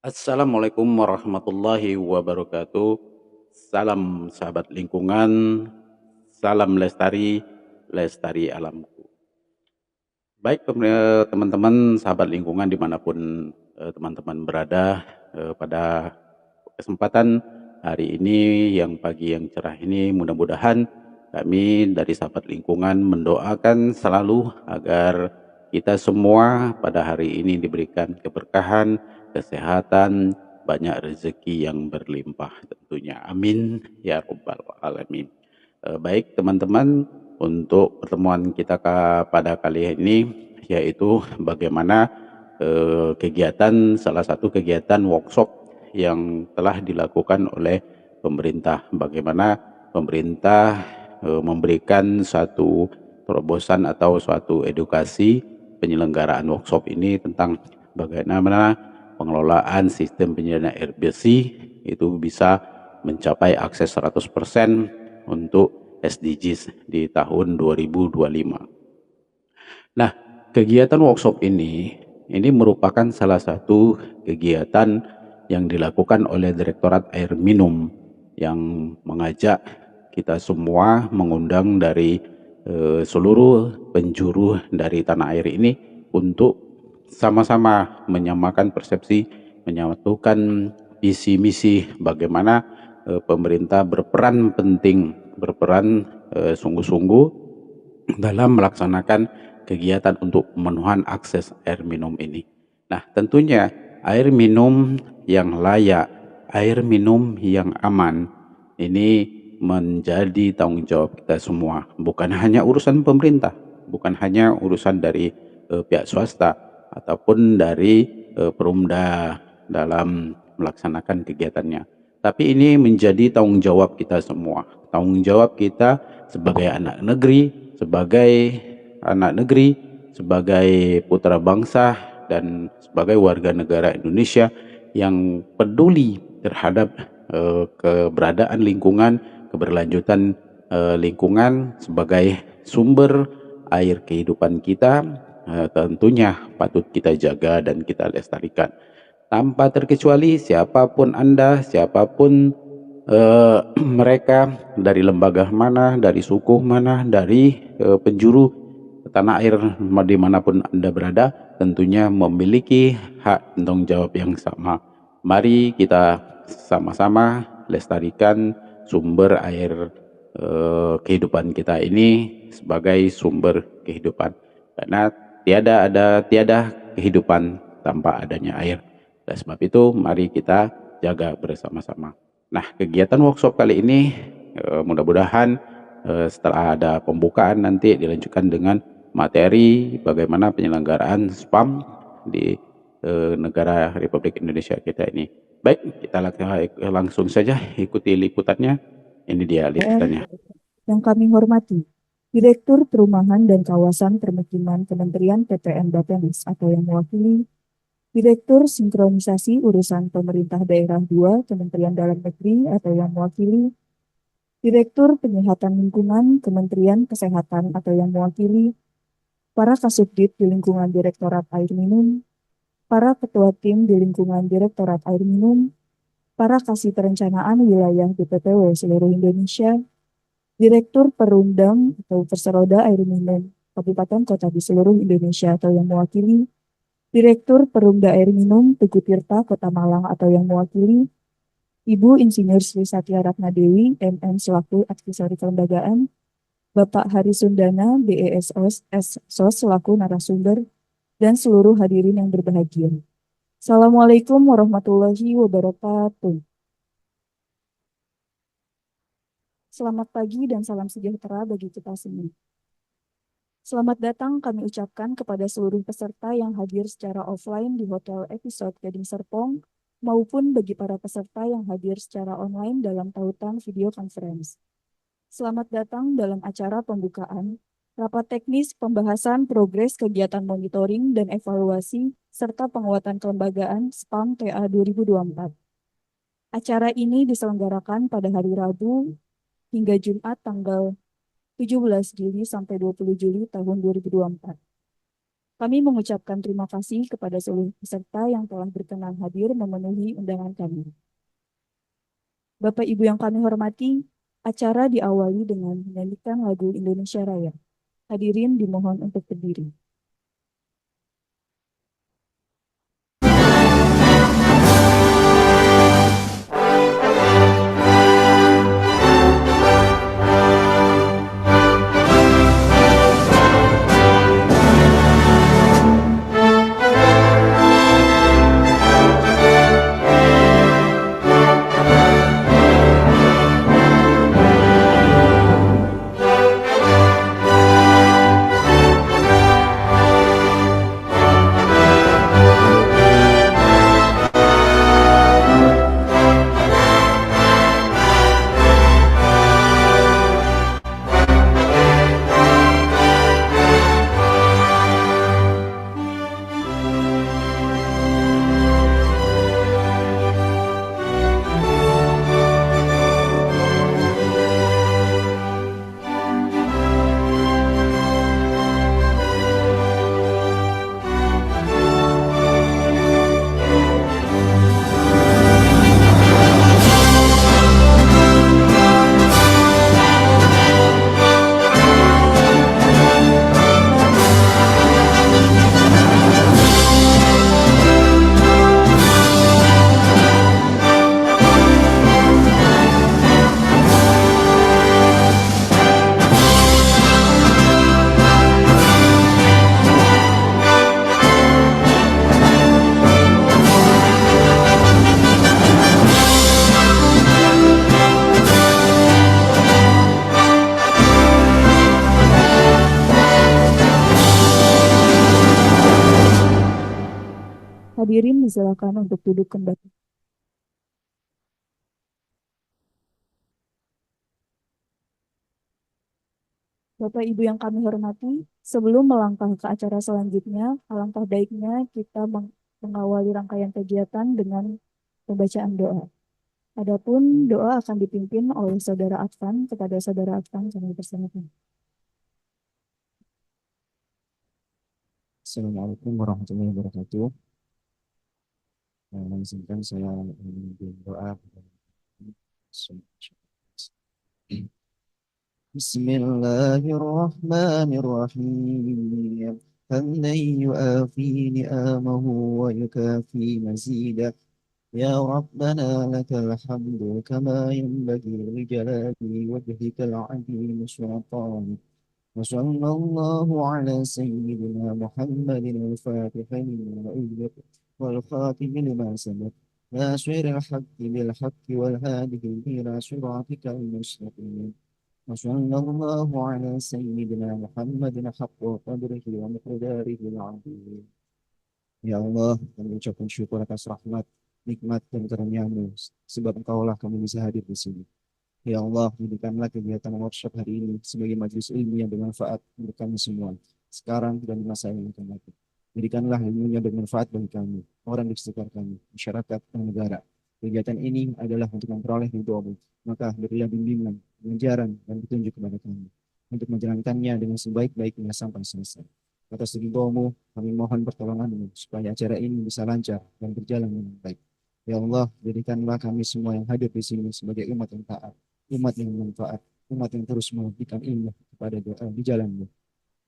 Assalamualaikum warahmatullahi wabarakatuh. Salam sahabat lingkungan, salam lestari, lestari alamku. Baik teman-teman sahabat lingkungan dimanapun teman-teman berada, pada kesempatan hari ini yang pagi yang cerah ini mudah-mudahan kami dari sahabat lingkungan mendoakan selalu agar kita semua pada hari ini diberikan keberkahan, kesehatan, banyak rezeki yang berlimpah tentunya. Amin ya rabbal alamin. Baik teman-teman, untuk pertemuan kita pada kali ini yaitu bagaimana salah satu kegiatan workshop yang telah dilakukan oleh pemerintah. Bagaimana pemerintah memberikan suatu terobosan atau suatu edukasi penyelenggaraan workshop ini tentang bagaimana pengelolaan sistem penyediaan air bersih itu bisa mencapai akses 100% untuk SDGs di tahun 2025. Nah, kegiatan workshop ini merupakan salah satu kegiatan yang dilakukan oleh Direktorat Air Minum yang mengajak kita semua mengundang dari seluruh penjuru dari tanah air ini untuk sama-sama menyamakan persepsi, menyatukan visi misi bagaimana pemerintah berperan penting, berperan sungguh-sungguh dalam melaksanakan kegiatan untuk pemenuhan akses air minum ini. Nah, tentunya air minum yang layak, air minum yang aman, ini menjadi tanggung jawab kita semua. Bukan hanya urusan pemerintah, bukan hanya urusan dari pihak swasta, ataupun dari Perumda dalam melaksanakan kegiatannya. Tapi ini menjadi tanggung jawab kita semua. Tanggung jawab kita sebagai anak negeri, sebagai putra bangsa, dan sebagai warga negara Indonesia yang peduli terhadap keberadaan lingkungan, keberlanjutan lingkungan sebagai sumber air kehidupan kita, tentunya patut kita jaga dan kita lestarikan. Tanpa terkecuali siapapun Anda, siapapun mereka, dari lembaga mana, dari suku mana, dari penjuru tanah air dimanapun Anda berada, tentunya memiliki hak tanggung jawab yang sama. Mari kita sama-sama lestarikan sumber air kehidupan kita ini sebagai sumber kehidupan, karena tiada kehidupan tanpa adanya air. Oleh sebab itu, mari kita jaga bersama-sama. Nah, kegiatan workshop kali ini mudah-mudahan setelah ada pembukaan nanti dilanjutkan dengan materi bagaimana penyelenggaraan SPAM di negara Republik Indonesia kita ini. Baik, kita langsung saja ikuti liputannya. Ini dia liputannya. Yang kami hormati, Direktur Perumahan dan Kawasan Permukiman Kementerian PPN Bappenas atau yang mewakili, Direktur Sinkronisasi Urusan Pemerintah Daerah 2 Kementerian Dalam Negeri atau yang mewakili, Direktur Penyihatan Lingkungan Kementerian Kesehatan atau yang mewakili, para Kasubdit di lingkungan Direktorat Air Minum, para Ketua Tim di lingkungan Direktorat Air Minum, para Kasih Perencanaan Wilayah BPPW seluruh Indonesia, Direktur Perundang atau Perseroda Air Minum Kabupaten Kota di seluruh Indonesia atau yang mewakili, Direktur Perumda Air Minum Tugu Tirta Kota Malang atau yang mewakili, Ibu Insinyur Sri Satya Ratna Dewi, MM selaku Advisori Kelembagaan, Bapak Hari Sundana, BESOS, SSOS selaku narasumber, dan seluruh hadirin yang berbahagia. Assalamualaikum warahmatullahi wabarakatuh. Selamat pagi dan salam sejahtera bagi kita semua. Selamat datang kami ucapkan kepada seluruh peserta yang hadir secara offline di Hotel Episode Gading Serpong maupun bagi para peserta yang hadir secara online dalam tautan video conference. Selamat datang dalam acara pembukaan, rapat teknis pembahasan progres kegiatan monitoring dan evaluasi serta penguatan kelembagaan SPAM TA 2024. Acara ini diselenggarakan pada hari Rabu hingga Jumat tanggal 17 Juli sampai 20 Juli tahun 2024. Kami mengucapkan terima kasih kepada seluruh peserta yang telah berkenan hadir memenuhi undangan kami. Bapak Ibu yang kami hormati, acara diawali dengan menyanyikan lagu Indonesia Raya. Hadirin dimohon untuk berdiri. Hadirin disilakan untuk duduk kembali. Bapak Ibu yang kami hormati, sebelum melangkah ke acara selanjutnya, alangkah baiknya kita mengawali rangkaian kegiatan dengan pembacaan doa. Adapun doa akan dipimpin oleh Saudara Advan. Kepada Saudara Advan kami persilakan. Assalamualaikum warahmatullahi wabarakatuh. Izinkan saya berdoa. Bismillahirrahmanirrahim. Hamdan yu'afi ni'amahu wa yukafi mazidah. Ya Rabbana lakal hamdu kama yanbaghi li jalali wajhikal azim sultanik. وصلى الله على سيدنا محمد الفاتح لما أغلق والخاتم لما سبق ناصر الحق بالحق والهادي إلى صراطك المستقيم وصلى الله على سيدنا محمد حق قدره ومقداره العظيم. Ya Allah, kami ucapkan syukur atas rahmat, nikmat dan karunia-Mu, sebab Engkaulah kami bisa hadir di sini. Ya Allah, jadikanlah kegiatan workshop hari ini sebagai majelis ilmu yang bermanfaat untuk kami semua, sekarang dan di masa yang akan datang. Jadikanlah ilmunya bermanfaat bagi kami, orang di sekitar kami, masyarakat, dan negara. Kegiatan ini adalah untuk memperoleh ridho-Mu, maka berilah bimbingan, pengajaran, dan petunjuk kepada kami, untuk menjalankannya dengan sebaik-baiknya sampai selesai. Atas ridho-Mu, kami mohon pertolongan-Mu, supaya acara ini bisa lancar dan berjalan dengan baik. Ya Allah, jadikanlah kami semua yang hadir di sini sebagai umat yang taat, umat yang bermanfaat, umat yang terus memberikan ilmu kepada doa di jalan-Mu.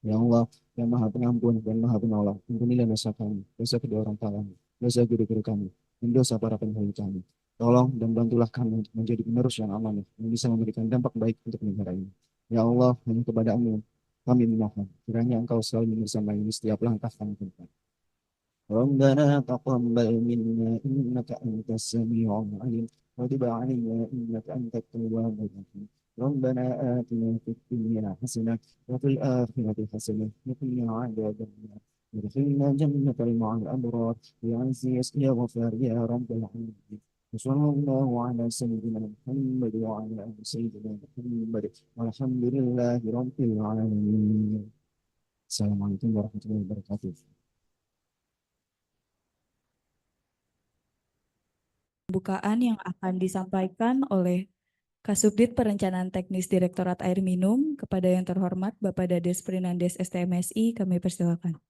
Ya Allah, yang Maha Pengampun dan Maha Penolong, ampunilah dosa kami, dosa kedua orang tua kami, dosa guru-guru kami, dan dosa para pendahulu kami. Tolong dan bantulah kami untuk menjadi penerus yang amanah, yang bisa memberikan dampak baik untuk negara ini. Ya Allah, hanya kepada-Mu kami memohon, kiranya Engkau selalu bersamai di setiap langkah kami tempat. ربنا تقبل منا إنك أنت السميع العليم وتب علينا إنك أنت التواب الرحيم ربنا آتنا في الدنيا حسنة وفي الآخرة حسنة وقنا عذاب النار وادخلنا جنة مع الأبرار بعزيز يا غفار يا رب العالمين وصلى الله على سيدنا محمد وعلى آل سيدنا محمد والحمد لله رب العالمين. Assalamualaikum warahmatullahi wabarakatuh. Pembukaan yang akan disampaikan oleh Kasubdit Perencanaan Teknis Direktorat Air Minum. Kepada yang terhormat Bapak Dades Prinandes STMSI, kami persilakan.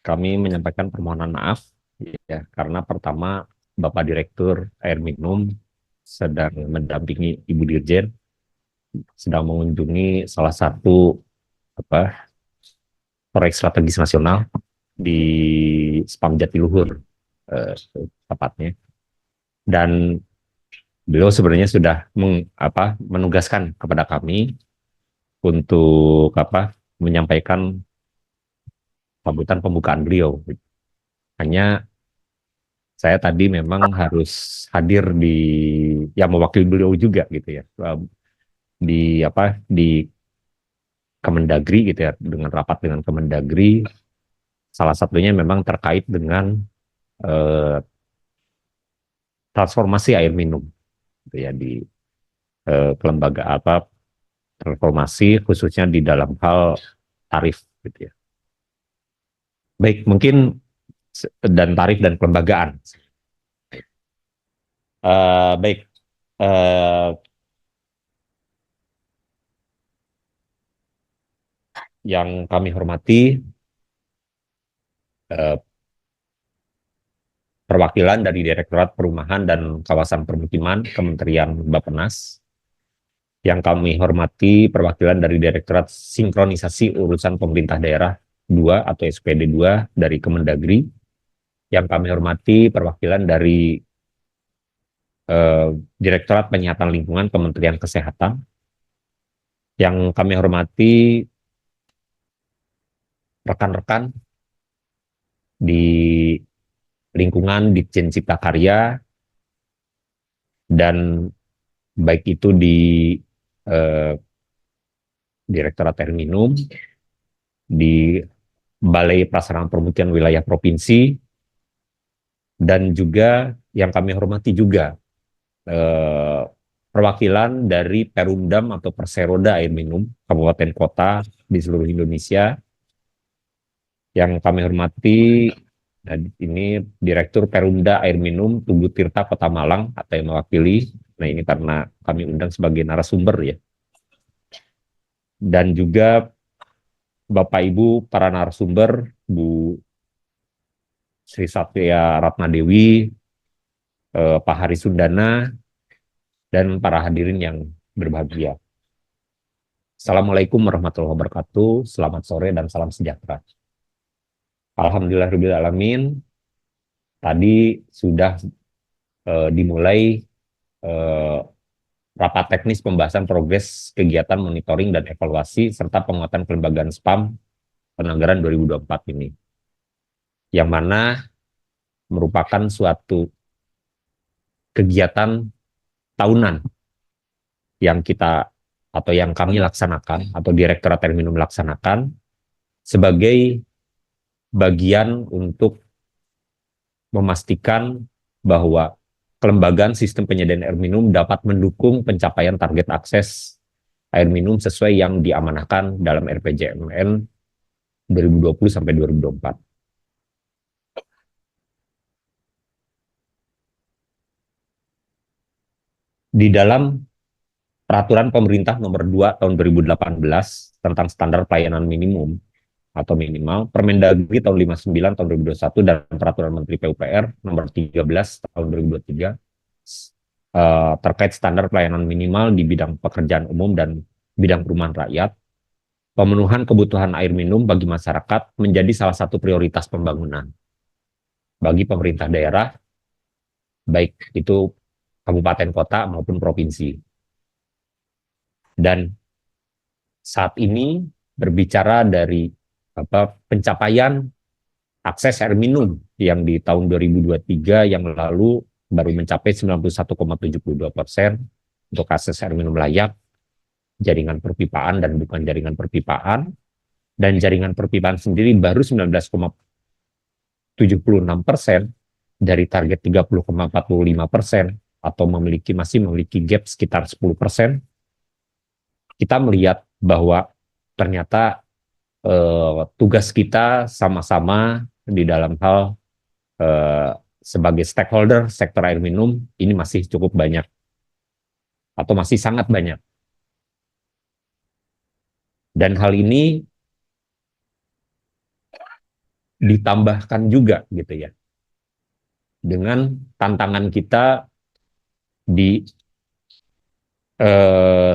kami menyampaikan permohonan maaf ya karena pertama Bapak Direktur Air Minum sedang mendampingi Ibu Dirjen sedang mengunjungi salah satu proyek strategis nasional di Spam Jatiluhur tepatnya, dan beliau sebenarnya sudah menugaskan kepada kami untuk menyampaikan sambutan pembukaan beliau. Hanya saya tadi memang harus hadir mewakili beliau juga gitu ya, di Kemendagri gitu ya, dengan rapat dengan Kemendagri. Salah satunya memang terkait dengan transformasi air minum gitu ya, di kelembagaan transformasi khususnya di dalam hal tarif gitu ya. Baik, mungkin dan tarif dan kelembagaan. Baik, yang kami hormati perwakilan dari Direktorat Perumahan dan Kawasan Permukiman Kementerian Bappenas, yang kami hormati perwakilan dari Direktorat Sinkronisasi Urusan Pemerintah Daerah 2 atau SPD 2 dari Kemendagri, yang kami hormati perwakilan dari Direktorat Penyihatan Lingkungan Kementerian Kesehatan, yang kami hormati rekan-rekan di lingkungan Ditjen Cipta Karya, dan baik itu di Direktorat Air Minum, di Balai Prasarana Permukiman Wilayah Provinsi, dan juga yang kami hormati juga perwakilan dari Perumdam atau Perseroda Air Minum Kabupaten Kota di seluruh Indonesia, yang kami hormati ini Direktur Perumda Air Minum Tugu Tirta Kota Malang atau yang mewakili. Nah, ini karena kami undang sebagai narasumber ya. Dan juga Bapak Ibu para narasumber, Bu Sri Satya Ratna Dewi, Pak Hari Sundana, dan para hadirin yang berbahagia. Assalamualaikum warahmatullahi wabarakatuh, selamat sore dan salam sejahtera. Alhamdulillahirrahmanirrahim, tadi sudah dimulai rapat teknis pembahasan progres kegiatan monitoring dan evaluasi serta penguatan kelembagaan SPAM Penanggaran 2024 ini, yang mana merupakan suatu kegiatan tahunan yang kita atau yang kami laksanakan atau Direktorat Air Minum laksanakan sebagai bagian untuk memastikan bahwa kelembagaan sistem penyediaan air minum dapat mendukung pencapaian target akses air minum sesuai yang diamanahkan dalam RPJMN 2020 sampai 2024. Di dalam Peraturan Pemerintah Nomor 2 Tahun 2018 tentang Standar Pelayanan Minimum atau Minimal, Permendagri Tahun 59 Tahun 2021 dan Peraturan Menteri PUPR Nomor 13 Tahun 2023 terkait standar pelayanan minimal di bidang pekerjaan umum dan bidang perumahan rakyat, pemenuhan kebutuhan air minum bagi masyarakat menjadi salah satu prioritas pembangunan bagi pemerintah daerah, baik itu kabupaten kota maupun provinsi. Dan saat ini berbicara dari pencapaian akses air minum yang di tahun 2023 yang lalu baru mencapai 91,72% untuk akses air minum layak, jaringan perpipaan dan bukan jaringan perpipaan, dan jaringan perpipaan sendiri baru 19,76% dari target 30,45% atau masih memiliki gap sekitar 10%. Kita melihat bahwa ternyata tugas kita sama-sama di dalam hal sebagai stakeholder sektor air minum ini masih cukup banyak atau masih sangat banyak. Dan hal ini ditambahkan juga gitu ya dengan tantangan kita di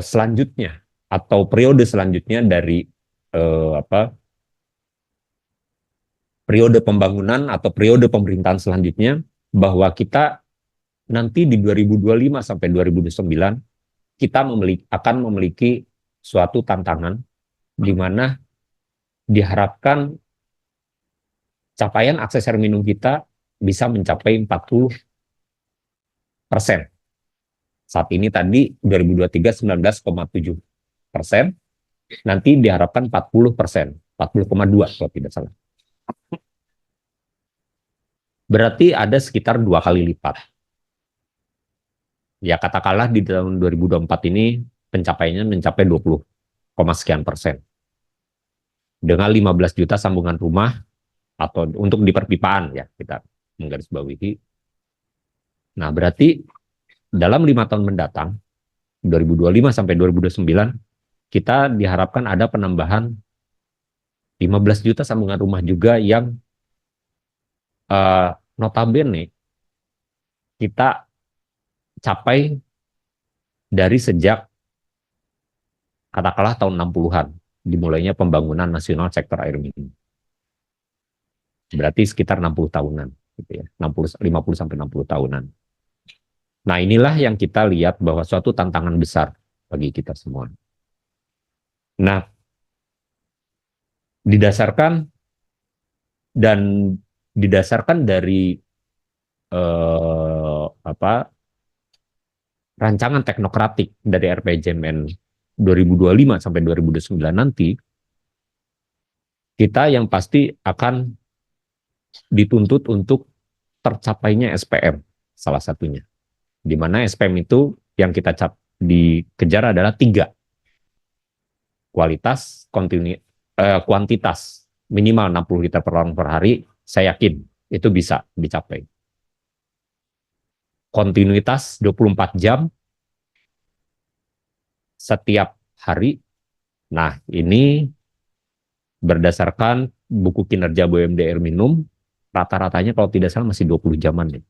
selanjutnya atau periode selanjutnya dari periode pembangunan atau periode pemerintahan selanjutnya, bahwa kita nanti di 2025 sampai 2029 kita akan memiliki suatu tantangan di mana diharapkan capaian akses air minum kita bisa mencapai 40%. Saat ini tadi 2023 19,7%, nanti diharapkan 40%, 40,2 kalau tidak salah. Berarti ada sekitar 2 kali lipat. Ya katakanlah di tahun 2024 ini pencapaiannya mencapai 20, sekian persen. Dengan 15 juta sambungan rumah atau untuk di perpipaan ya kita menggarisbawahi. Nah berarti dalam 5 tahun mendatang 2025 sampai 2029 kita diharapkan ada penambahan 15 juta sambungan rumah juga yang notabene kita capai dari sejak katakanlah tahun 60-an dimulainya pembangunan nasional sektor air minum. Berarti sekitar 60 tahunan gitu ya. 50 sampai 60 tahunan. Nah, inilah yang kita lihat bahwa suatu tantangan besar bagi kita semua. Nah, didasarkan dari rancangan teknokratik dari RPJMN 2025 sampai 2029 nanti, kita yang pasti akan dituntut untuk tercapainya SPM salah satunya. Di mana SPM itu yang kita dikejar adalah 3. Kualitas, kuantitas minimal 60 liter per orang per hari, saya yakin itu bisa dicapai. Kontinuitas 24 jam setiap hari. Nah, ini berdasarkan buku kinerja BUMD air minum, rata-ratanya kalau tidak salah masih 20 jaman nih.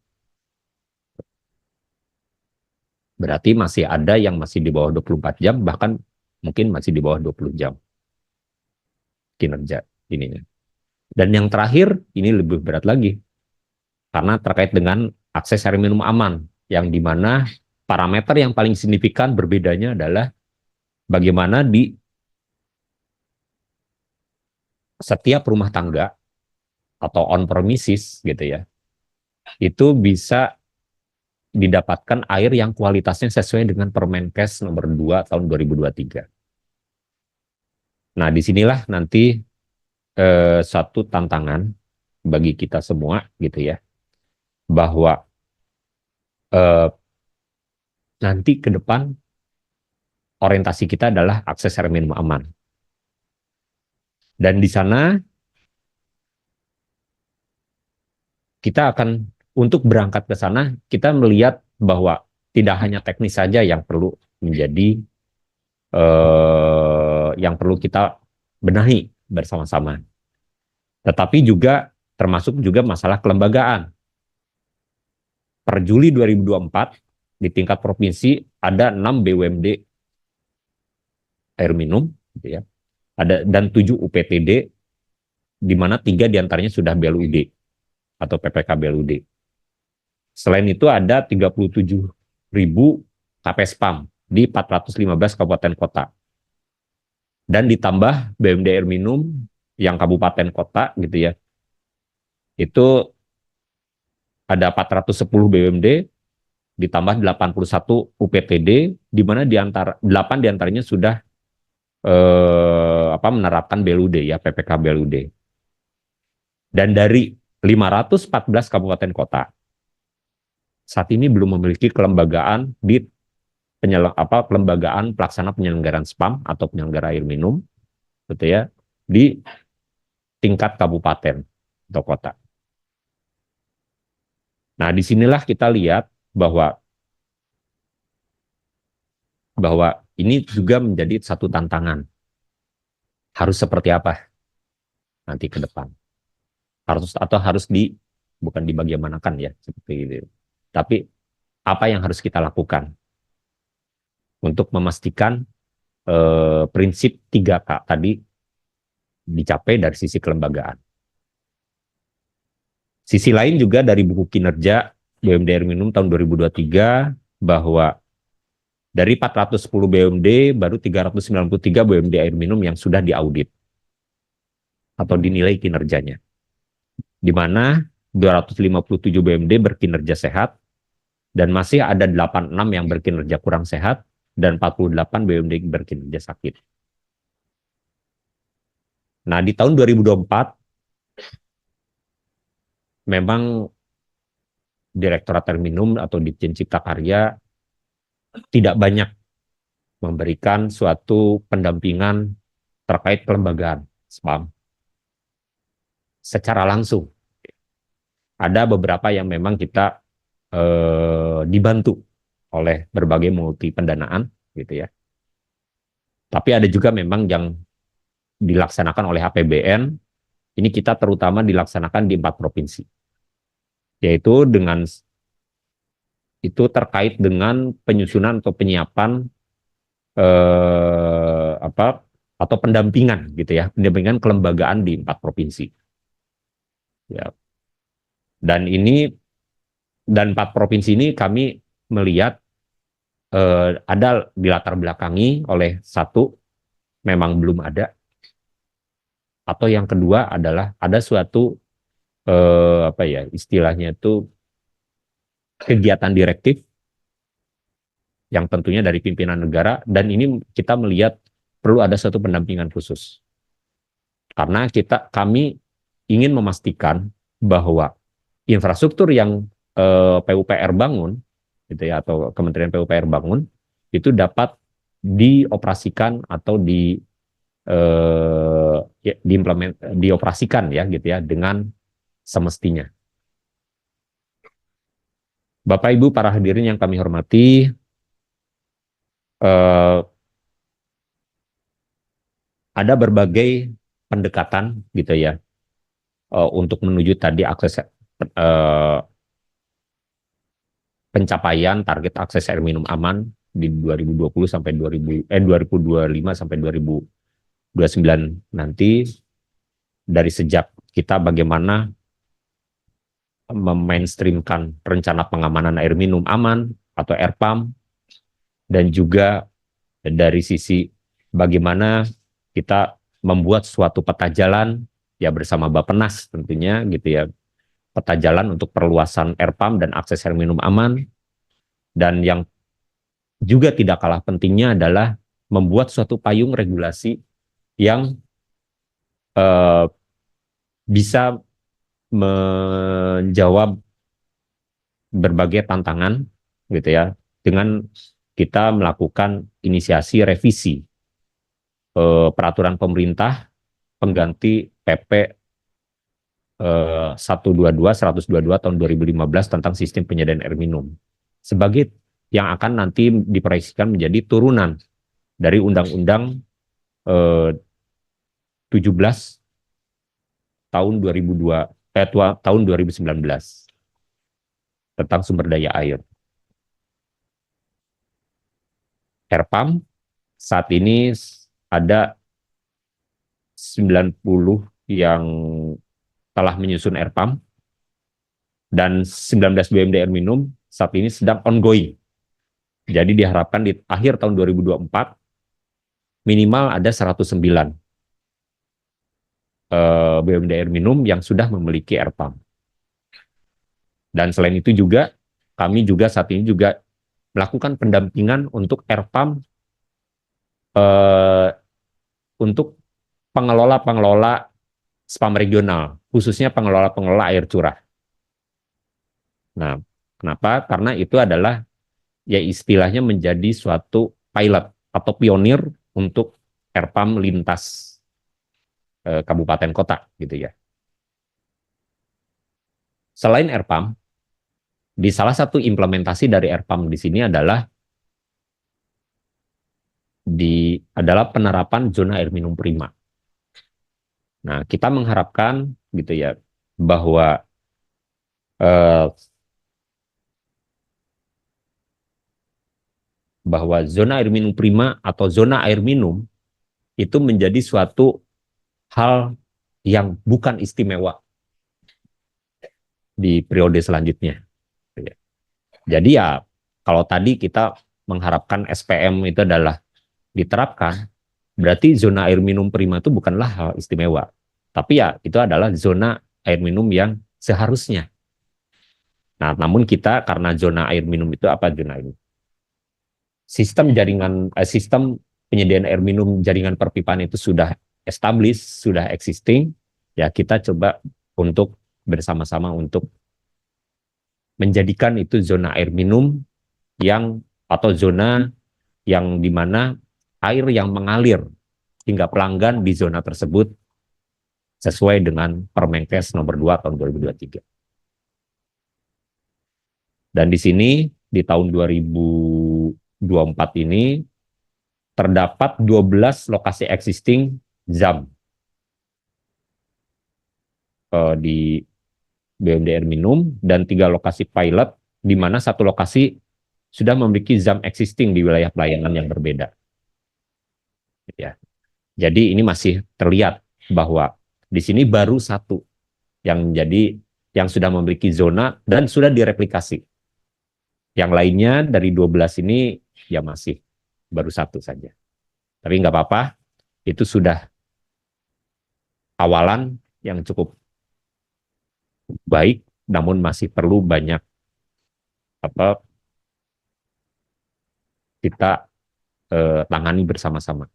Berarti masih ada yang masih di bawah 24 jam, bahkan mungkin masih di bawah 20 jam kinerja ininya. Dan yang terakhir, ini lebih berat lagi. Karena terkait dengan akses air minum aman, yang dimana parameter yang paling signifikan berbedanya adalah bagaimana di setiap rumah tangga atau on premises gitu ya, itu bisa didapatkan air yang kualitasnya sesuai dengan Permenkes nomor 2 tahun 2023. Nah, disinilah nanti satu tantangan bagi kita semua gitu ya, bahwa nanti ke depan orientasi kita adalah akses air minum aman. Dan di sana kita akan untuk berangkat ke sana, kita melihat bahwa tidak hanya teknis saja yang perlu menjadi yang perlu kita benahi bersama-sama. Tetapi juga termasuk juga masalah kelembagaan. Per Juli 2024 di tingkat provinsi ada 6 BUMD air minum gitu ya. Ada dan 7 UPTD di mana 3 diantaranya sudah BLUD atau PPK BLUD. Selain itu ada 37.000 KPSPAM di 415 kabupaten kota. Dan ditambah BUMD air minum yang kabupaten kota gitu ya. Itu ada 410 BUMD ditambah 81 UPTD di mana 8 diantaranya sudah menerapkan BLUD ya, PPK BLUD. Dan dari 514 kabupaten kota saat ini belum memiliki kelembagaan di kelembagaan pelaksana penyelenggaraan SPAM atau penyelenggara air minum gitu ya di tingkat kabupaten atau kota. Nah, disinilah kita lihat bahwa ini juga menjadi satu tantangan. Harus seperti apa nanti ke depan. harus bukan dibagaimanakan ya seperti itu. Tapi apa yang harus kita lakukan untuk memastikan prinsip 3K tadi dicapai dari sisi kelembagaan. Sisi lain juga dari buku kinerja BUMD Air Minum tahun 2023 bahwa dari 410 BUMD baru 393 BUMD air minum yang sudah diaudit atau dinilai kinerjanya. Di mana 257 BUMD berkinerja sehat dan masih ada 86 yang berkinerja kurang sehat dan 48 BUMD berkinerja sakit. Nah, di tahun 2024 memang Direktorat Air Minum atau Ditjen Cipta Karya tidak banyak memberikan suatu pendampingan terkait kelembagaan SPAM secara langsung. Ada beberapa yang memang kita dibantu oleh berbagai multi pendanaan gitu ya. Tapi ada juga memang yang dilaksanakan oleh APBN. Ini kita terutama dilaksanakan di 4 provinsi. Yaitu dengan itu terkait dengan penyusunan atau penyiapan atau pendampingan gitu ya, pendampingan kelembagaan di 4 provinsi. Ya. Dan 4 provinsi ini kami melihat ada dilatar belakangi oleh satu memang belum ada, atau yang kedua adalah ada suatu istilahnya itu kegiatan direktif yang tentunya dari pimpinan negara, dan ini kita melihat perlu ada suatu pendampingan khusus karena kami ingin memastikan bahwa infrastruktur yang PUPR bangun gitu ya, atau Kementerian PUPR bangun itu dapat dioperasikan atau dioperasikan ya gitu ya dengan semestinya. Bapak Ibu para hadirin yang kami hormati, ada berbagai pendekatan gitu ya untuk menuju tadi akses pencapaian target akses air minum aman di 2020 sampai 2025 sampai 2029 nanti, dari sejak kita bagaimana memainstreamkan rencana pengamanan air minum aman atau RPAM, dan juga dari sisi bagaimana kita membuat suatu peta jalan ya bersama Bappenas tentunya gitu ya, peta jalan untuk perluasan RPAM dan akses air minum aman. Dan yang juga tidak kalah pentingnya adalah membuat suatu payung regulasi yang bisa menjawab berbagai tantangan gitu ya, dengan kita melakukan inisiasi revisi peraturan pemerintah pengganti PP 122 tahun 2015 tentang sistem penyediaan air minum, sebagai yang akan nanti diproyeksikan menjadi turunan dari Undang-Undang 17 tahun 2019 tentang sumber daya air. RPAM saat ini ada 90 yang telah menyusun RPAM dan 19 BUMD air minum saat ini sedang ongoing. Jadi diharapkan di akhir tahun 2024 minimal ada 109 BUMD air minum yang sudah memiliki RPAM. Dan selain itu juga kami juga saat ini juga melakukan pendampingan untuk RPAM untuk pengelola-pengelola SPAM regional, khususnya pengelola-pengelola air curah. Nah, kenapa? Karena itu adalah ya istilahnya menjadi suatu pilot atau pionir untuk RPAM lintas kabupaten kota gitu ya. Selain RPAM, di salah satu implementasi dari RPAM di sini adalah penerapan zona air minum prima. Nah, kita mengharapkan gitu ya, bahwa eh, bahwa zona air minum prima atau zona air minum itu menjadi suatu hal yang bukan istimewa di periode selanjutnya. Jadi ya kalau tadi kita mengharapkan SPM itu adalah diterapkan, berarti zona air minum prima itu bukanlah hal istimewa. Tapi ya itu adalah zona air minum yang seharusnya. Nah, namun kita karena zona air minum itu apa zona air minum? Sistem penyediaan air minum jaringan perpipaan itu sudah established, sudah existing, ya kita coba untuk bersama-sama untuk menjadikan itu zona air minum yang atau zona yang di mana air yang mengalir hingga pelanggan di zona tersebut sesuai dengan Permenkes nomor 2 tahun 2023. Dan di sini di tahun 2024 ini terdapat 12 lokasi existing ZAM di BUMD Air Minum dan 3 lokasi pilot, di mana 1 lokasi sudah memiliki ZAM existing di wilayah pelayanan yang berbeda. Ya. Jadi ini masih terlihat bahwa di sini baru 1 yang sudah memiliki zona dan sudah direplikasi. Yang lainnya dari 12 ini ya masih baru 1 saja. Tapi nggak apa-apa, itu sudah awalan yang cukup baik, namun masih perlu banyak kita tangani bersama-sama.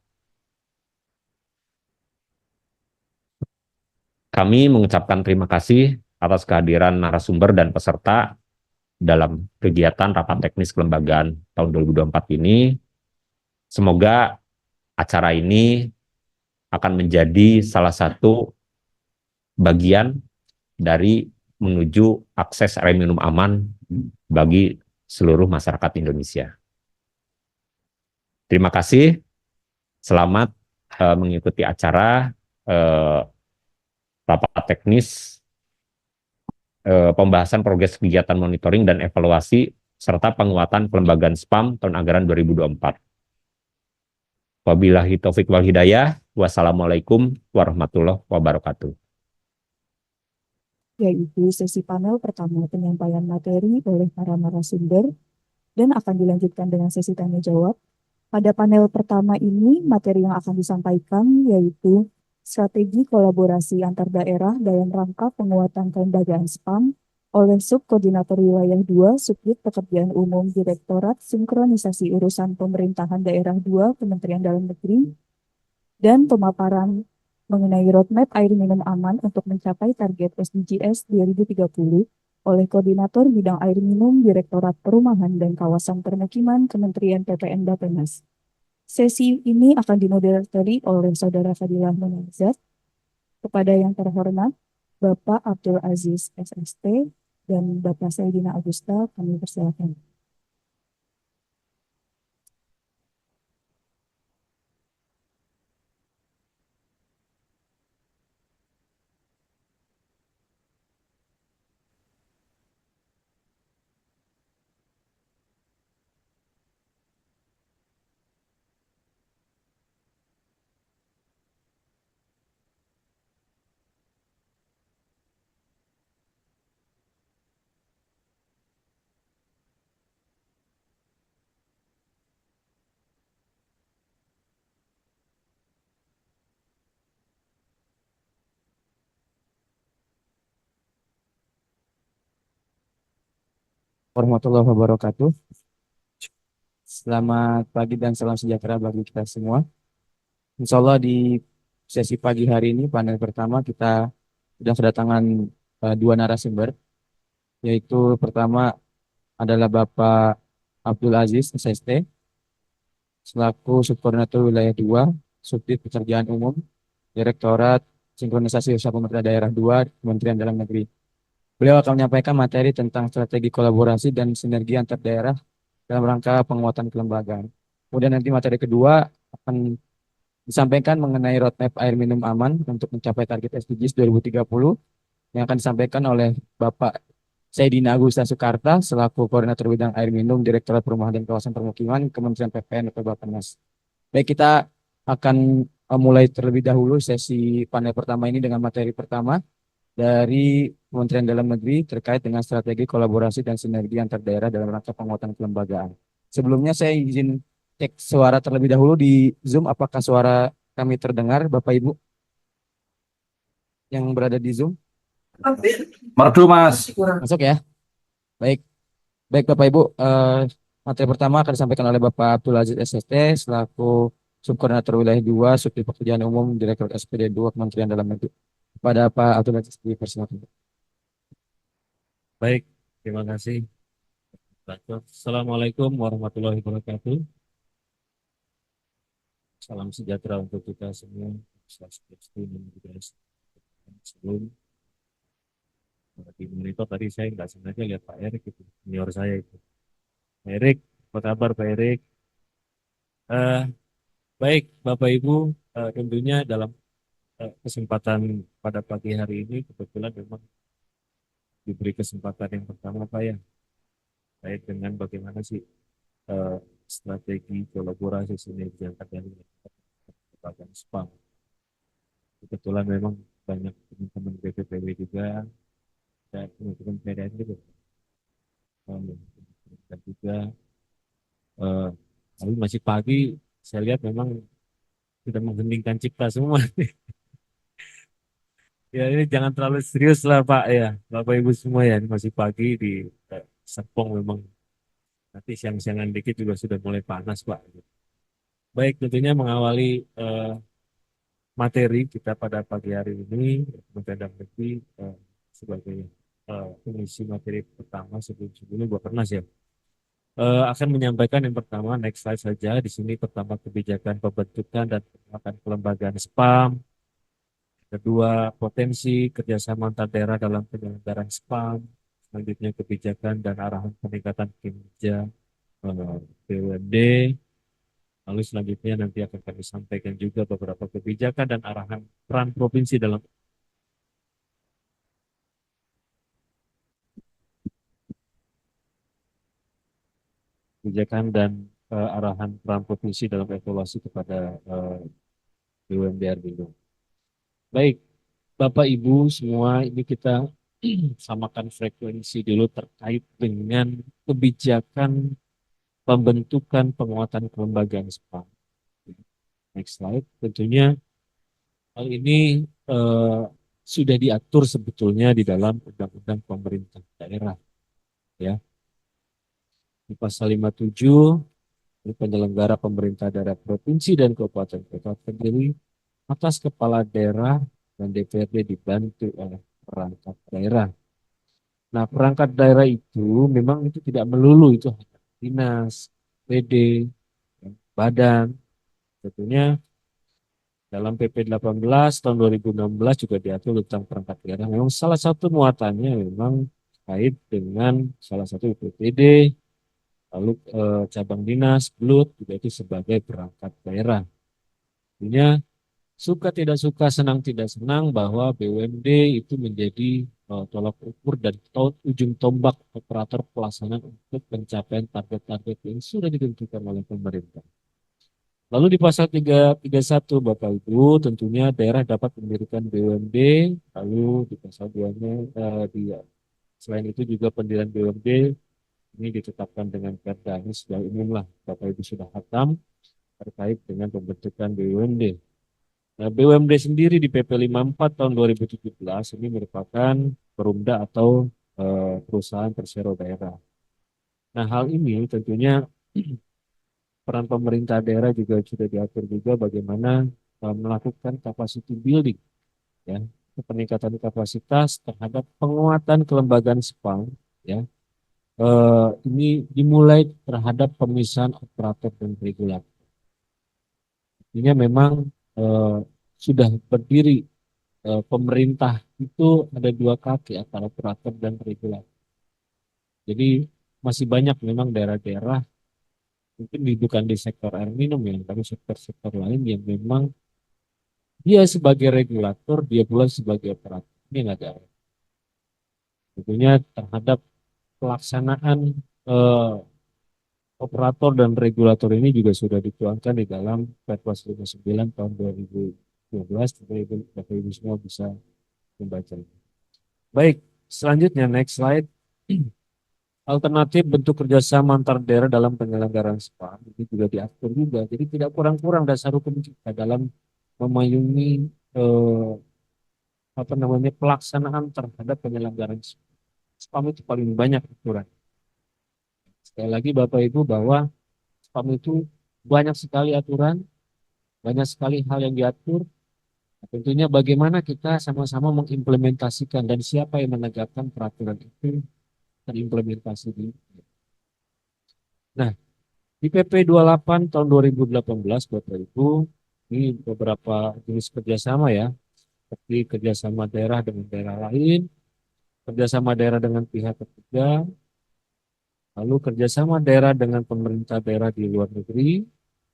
Kami mengucapkan terima kasih atas kehadiran narasumber dan peserta dalam kegiatan rapat teknis kelembagaan tahun 2024 ini. Semoga acara ini akan menjadi salah satu bagian dari menuju akses air minum aman bagi seluruh masyarakat Indonesia. Terima kasih. Selamat mengikuti acara rapat teknis pembahasan progres kegiatan monitoring dan evaluasi serta penguatan kelembagaan SPAM tahun anggaran 2024. Wabillahi taufik wal hidayah. Wassalamualaikum warahmatullahi wabarakatuh. Yaitu sesi panel pertama penyampaian materi oleh para narasumber dan akan dilanjutkan dengan sesi tanya jawab. Pada panel pertama ini, materi yang akan disampaikan yaitu strategi kolaborasi antar daerah dalam rangka penguatan kelembagaan SPAM oleh Subkoordinator Wilayah 2 Subdit Pekerjaan Umum Direktorat Sinkronisasi Urusan Pemerintahan Daerah 2 Kementerian Dalam Negeri, dan pemaparan mengenai roadmap air minum aman untuk mencapai target SDGs 2030 oleh Koordinator Bidang Air Minum Direktorat Perumahan dan Kawasan Permukiman Kementerian PPN Bappenas. Sesi ini akan dimoderatori oleh Saudara Fadilah Munazat. Kepada yang terhormat, Bapak Abdul Aziz SST dan Bapak Saidina Agusta, kami persilakan. Warahmatullahi wabarakatuh. Selamat pagi dan salam sejahtera bagi kita semua. Insya Allah di sesi pagi hari ini, panel pertama kita sudah kedatangan 2 narasumber, yaitu pertama adalah Bapak Abdul Aziz SST, selaku Subkoordinator Wilayah 2, Subdit Pekerjaan Umum, Direktorat Sinkronisasi Usaha Pemerintah Daerah 2, Kementerian Dalam Negeri. Beliau akan menyampaikan materi tentang strategi kolaborasi dan sinergi antar daerah dalam rangka penguatan kelembagaan. Kemudian nanti materi kedua akan disampaikan mengenai roadmap air minum aman untuk mencapai target SDGs 2030, yang akan disampaikan oleh Bapak Saidina Agusta Soekarta selaku Koordinator Bidang Air Minum Direktorat Perumahan dan Kawasan Permukiman Kementerian PPN atau Bappenas. Baik, kita akan mulai terlebih dahulu sesi panel pertama ini dengan materi pertama dari Kementerian Dalam Negeri terkait dengan strategi kolaborasi dan sinergi antar daerah dalam rangka penguatan kelembagaan. Sebelumnya saya izin cek suara terlebih dahulu di Zoom, apakah suara kami terdengar, Bapak Ibu yang berada di Zoom? Merdu, Mas. Masuk ya? Baik, baik Bapak Ibu, materi pertama akan disampaikan oleh Bapak Abdul Aziz SST selaku Subkoordinator Wilayah 2, Subdit Pekerjaan Umum, Direktur SPD 2 Kementerian Dalam Negeri. Pada Pak Abdul Aziz, dipersilakan. Baik, terima kasih. Assalamualaikum warahmatullahi wabarakatuh. Salam sejahtera untuk kita semua. Sebelum di monitor tadi saya nggak sengaja lihat Pak Erik itu, senior saya itu. Pak Erik, apa kabar Pak Erik? Baik, Bapak Ibu, tentunya dalam kesempatan pada pagi hari ini kebetulan memang diberi kesempatan yang pertama Pak ya, terkait dengan bagaimana sih strategi kolaborasi sinergi antar daerah bagian SPAM. Kebetulan memang banyak teman-teman BPPW juga dan teman-teman PDN juga. Dan juga tapi masih pagi, saya lihat memang sudah mengheningkan cipta semua. Ya ini jangan terlalu serius lah Pak ya, Bapak Ibu semua ya, ini masih pagi di Serpong memang. Nanti siang-siangan dikit juga sudah mulai panas Pak. Baik, tentunya mengawali materi kita pada pagi hari ini, Kementerian Dalam Negeri sebagai pengisi materi pertama sebelum Bappenas ya, akan menyampaikan yang pertama, next slide saja. Di sini pertama kebijakan pembentukan dan penguatan kelembagaan SPAM. Kedua, potensi kerjasama antar daerah dalam penyelenggaraan SPAM. Selanjutnya kebijakan dan arahan peningkatan kinerja BUMD. Lalu selanjutnya nanti akan kami sampaikan juga beberapa kebijakan dan arahan peran provinsi dalam kebijakan dan arahan peran provinsi dalam evaluasi kepada BUMD Air Minum. Baik, Bapak Ibu semua, ini kita samakan frekuensi dulu terkait dengan kebijakan pembentukan penguatan kelembagaan SPAM. Next slide. Tentunya hal ini sudah diatur sebetulnya di dalam Undang-Undang Pemerintah Daerah. Ya. Di pasal 57, penyelenggara pemerintah daerah provinsi dan kabupaten kota terdiri atas kepala daerah dan DPRD dibantu oleh perangkat daerah. Nah, perangkat daerah itu memang itu tidak melulu itu hanya dinas, PD, badan. Tentunya dalam PP 18 tahun 2016 juga diatur tentang perangkat daerah. Memang salah satu muatannya memang terkait dengan salah satu BPD, lalu cabang dinas, BLUT juga itu sebagai perangkat daerah. Artinya suka tidak suka, senang tidak senang bahwa BUMD itu menjadi tolak ukur dan ujung tombak operator pelaksanaan untuk pencapaian target-target yang sudah ditentukan oleh pemerintah. Lalu di pasal 331 Bapak Ibu, tentunya daerah dapat mendirikan BUMD, lalu di pasal 2-nya selain itu juga pendirian BUMD ini ditetapkan dengan Perda. Ini sudah umum lah, Bapak Ibu sudah hatam terkait dengan pembentukan BUMD. Nah, BUMD sendiri di PP 54 tahun 2017 ini merupakan perumda atau perusahaan persero daerah. Nah, hal ini tentunya peran pemerintah daerah juga sudah diatur juga bagaimana melakukan capacity building, ya, peningkatan kapasitas terhadap penguatan kelembagaan SPAM, ya. Ini dimulai terhadap pemisahan operator dan regulator. Ini memang sudah berdiri pemerintah itu ada dua kaki antara operator dan regulator. Jadi masih banyak memang daerah-daerah mungkin bukan di sektor air minum ya, tapi sektor-sektor lain yang memang dia sebagai regulator, dia pula sebagai operator. Ini nggak ada. Tentunya terhadap pelaksanaan eh, operator dan regulator ini juga sudah dituangkan di dalam Perpres 59 tahun 2012. Bapak Ibu semua bisa membaca. Baik, selanjutnya next slide. Alternatif bentuk kerjasama antar daerah dalam penyelenggaraan SPAM ini juga diatur juga. Jadi tidak kurang-kurang dasar hukum kita dalam memayungi eh, pelaksanaan terhadap penyelenggaraan SPAM. SPAM itu paling banyak aturan. Sekali lagi Bapak Ibu bahwa SPAM itu banyak sekali aturan, banyak sekali hal yang diatur. Nah, tentunya bagaimana kita sama-sama mengimplementasikan dan siapa yang menegakkan peraturan itu terimplementasi di. Nah, di PP 28 tahun 2018 Bapak Ibu, ini beberapa jenis kerjasama ya, seperti kerjasama daerah dengan daerah lain, kerjasama daerah dengan pihak ketiga, lalu kerjasama daerah dengan pemerintah daerah di luar negeri,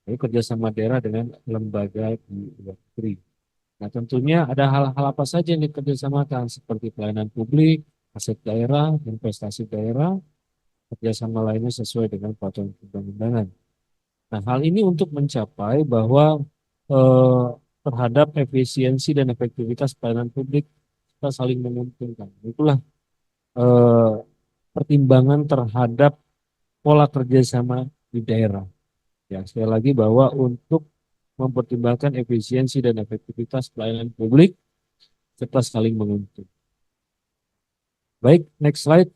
lalu kerjasama daerah dengan lembaga di luar negeri. Nah, tentunya ada hal-hal apa saja yang dikerjasamakan seperti pelayanan publik, aset daerah, investasi daerah, kerjasama lainnya sesuai dengan peraturan perundang-undangan. Nah, hal ini untuk mencapai bahwa eh, terhadap efisiensi dan efektivitas pelayanan publik kita saling menguntungkan. Itulah eh, pertimbangan terhadap pola kerjasama di daerah. Ya, sekali lagi bahwa untuk mempertimbangkan efisiensi dan efektivitas pelayanan publik serta saling menguntungkan. Baik, next slide.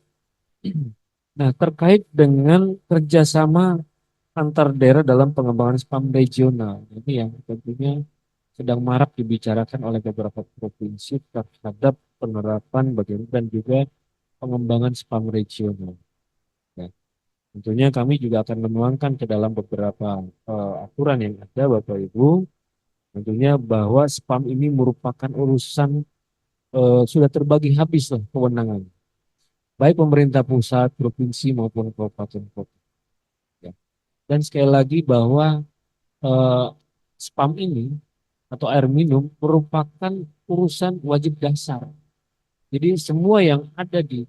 Nah, terkait dengan kerjasama antar daerah dalam pengembangan SPAM regional, ini yang tentunya sedang marak dibicarakan oleh beberapa provinsi terhadap penerapan bagaimana dan juga pengembangan SPAM regional. Ya, tentunya kami juga akan menuangkan ke dalam beberapa aturan yang ada, Bapak Ibu. Tentunya bahwa SPAM ini merupakan urusan sudah terbagi habis lah kewenangan, baik pemerintah pusat, provinsi maupun kabupaten kota. Ya. Dan sekali lagi bahwa eh, SPAM ini atau air minum merupakan urusan wajib dasar. Jadi semua yang ada di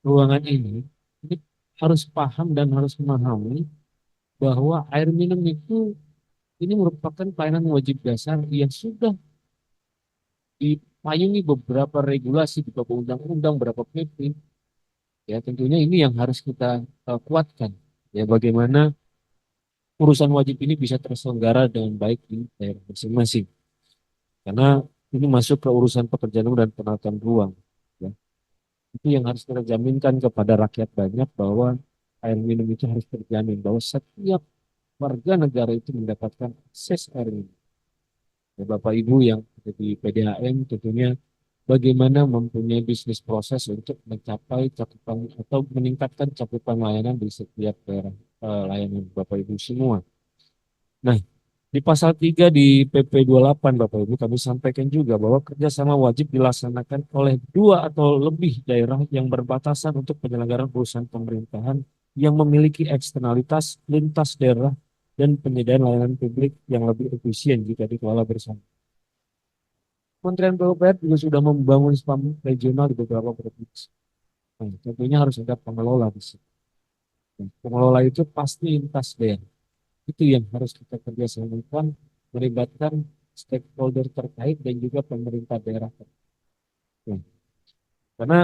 ruangan ini harus paham dan harus memahami bahwa air minum itu ini merupakan pelayanan wajib dasar yang sudah dipayungi beberapa regulasi, beberapa undang-undang, beberapa PP. Ya, tentunya ini yang harus kita kuatkan. Ya, bagaimana urusan wajib ini bisa terselenggara dengan baik di daerah masing-masing. Karena ini masuk ke urusan pekerjaan dan penataan ruang. Ya. Itu yang harus kita jaminkan kepada rakyat banyak bahwa air minum itu harus terjamin. Bahwa setiap warga negara itu mendapatkan akses air minum. Ya, Bapak Ibu yang ada di PDAM tentunya bagaimana mempunyai bisnis proses untuk mencapai cakupan atau meningkatkan cakupan layanan di setiap daerah layanan Bapak Ibu semua. Nah, di pasal 3 di PP 28 Bapak Ibu kami sampaikan juga bahwa kerjasama wajib dilaksanakan oleh dua atau lebih daerah yang berbatasan untuk penyelenggaraan urusan pemerintahan yang memiliki eksternalitas lintas daerah dan penyediaan layanan publik yang lebih efisien jika dikelola bersama. Kementerian PUPR juga sudah membangun SPAM regional di beberapa provinsi. Nah, tentunya harus ada pengelola di sini. Nah, pengelola itu pasti lintas daerah. Itu yang harus kita kerjasamakan, melibatkan stakeholder terkait dan juga pemerintah daerah. Nah, karena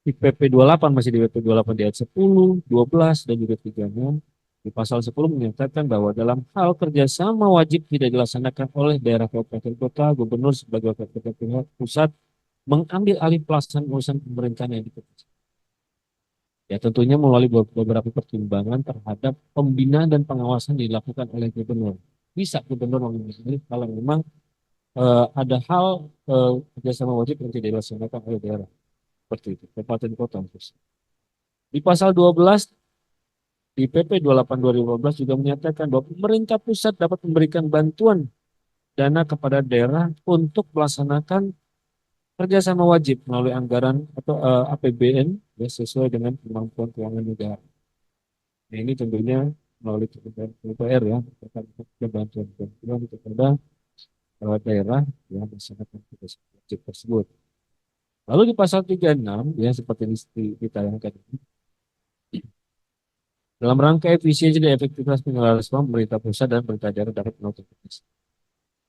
di PP 28 masih di PP 28 di ayat 10, 12 dan juga 36 di pasal 10 menyatakan bahwa dalam hal kerjasama wajib tidak dilaksanakan oleh daerah kabupaten kota, gubernur sebagai wakil pihak pusat mengambil alih pelaksanaan urusan pemerintahan yang dikerjakan. Ya, tentunya melalui beberapa pertimbangan terhadap pembinaan dan pengawasan dilakukan oleh gubernur. Bisa gubernur memilih kalau memang ada hal kerjasama wajib yang tidak dilaksanakan oleh daerah. Seperti itu, kabupaten kota. Di pasal 12 di PP 28 2015 juga menyatakan bahwa pemerintah pusat dapat memberikan bantuan dana kepada daerah untuk melaksanakan kerjasama wajib melalui anggaran atau APBN ya, sesuai dengan kemampuan keuangan negara. Nah, ini tentunya melalui Kementerian PUPR ya, akan bantuan kepada daerah yang melaksanakan kerjasama wajib tersebut. Lalu di pasal 36 ya seperti ditayangkan dalam rangka efisiensi dan efektivitas pengelolaan spam, pemerintah pusat dan pemerintah daerah dapat menotifikasi.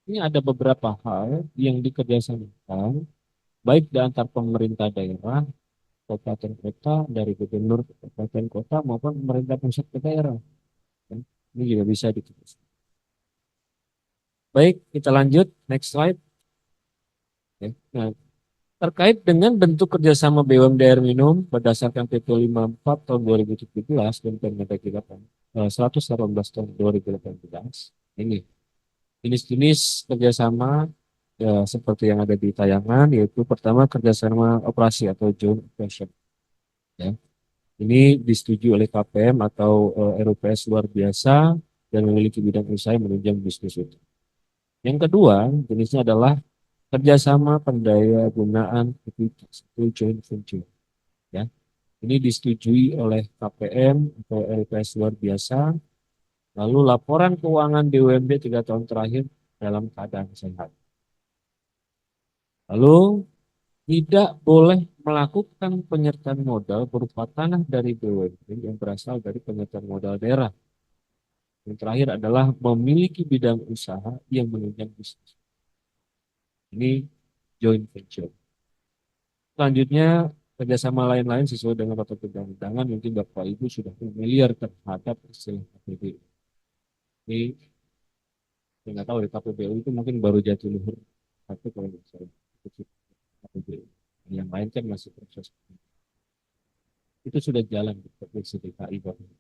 Ini ada beberapa hal yang dikerjasamakan baik di antar pemerintah daerah, kabupaten kota, dari gubernur ke kabupaten kota maupun pemerintah pusat ke daerah. Ini juga bisa ditulis. Baik, kita lanjut. Next slide. Oke. Nah, terkait dengan bentuk kerjasama BUMN Air Minum berdasarkan PP 54 tahun 2017 dan Permendagri 118 tahun 2018. Ini jenis-jenis kerjasama ya, seperti yang ada di tayangan, yaitu pertama kerjasama operasi atau joint operation. Ya. Ini disetujui oleh KPM atau RUPS luar biasa dan memiliki bidang usaha yang menunjang bisnis itu. Yang kedua, jenisnya adalah kerjasama pendaya gunaan ekuitas atau joint venture. Ya. Ini disetujui oleh KPM atau RUPS luar biasa. Lalu laporan keuangan BUMD 3 tahun terakhir dalam keadaan sehat. Lalu tidak boleh melakukan penyertaan modal berupa tanah dari BUMD yang berasal dari penyertaan modal daerah. Yang terakhir adalah memiliki bidang usaha yang menunjang bisnis. Ini joint venture. Selanjutnya kerjasama lain-lain sesuai dengan peraturan perundang-undangan mungkin Bapak Ibu sudah familiar terhadap istilah KPBU. Ini saya nggak tahu di KPBU itu mungkin baru Jatiluhur satu kalau nggak salah. KPBU. Yang lain kan masih proses. Itu sudah jalan di Provinsi DKI Bapak.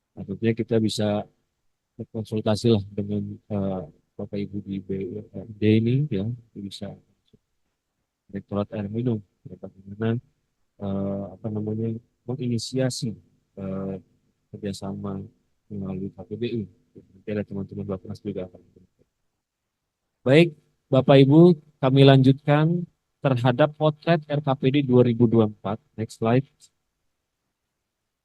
Nah, tentunya kita bisa berkonsultasi lah dengan Bapak Ibu di BUMD ini ya, bisa Direktorat Air Minum bagaimana apa namanya menginisiasi kerjasama melalui KPBU. Nanti ada teman-teman Bapak juga akan. Baik, Bapak Ibu, kami lanjutkan terhadap potret RKPD 2024. Next slide.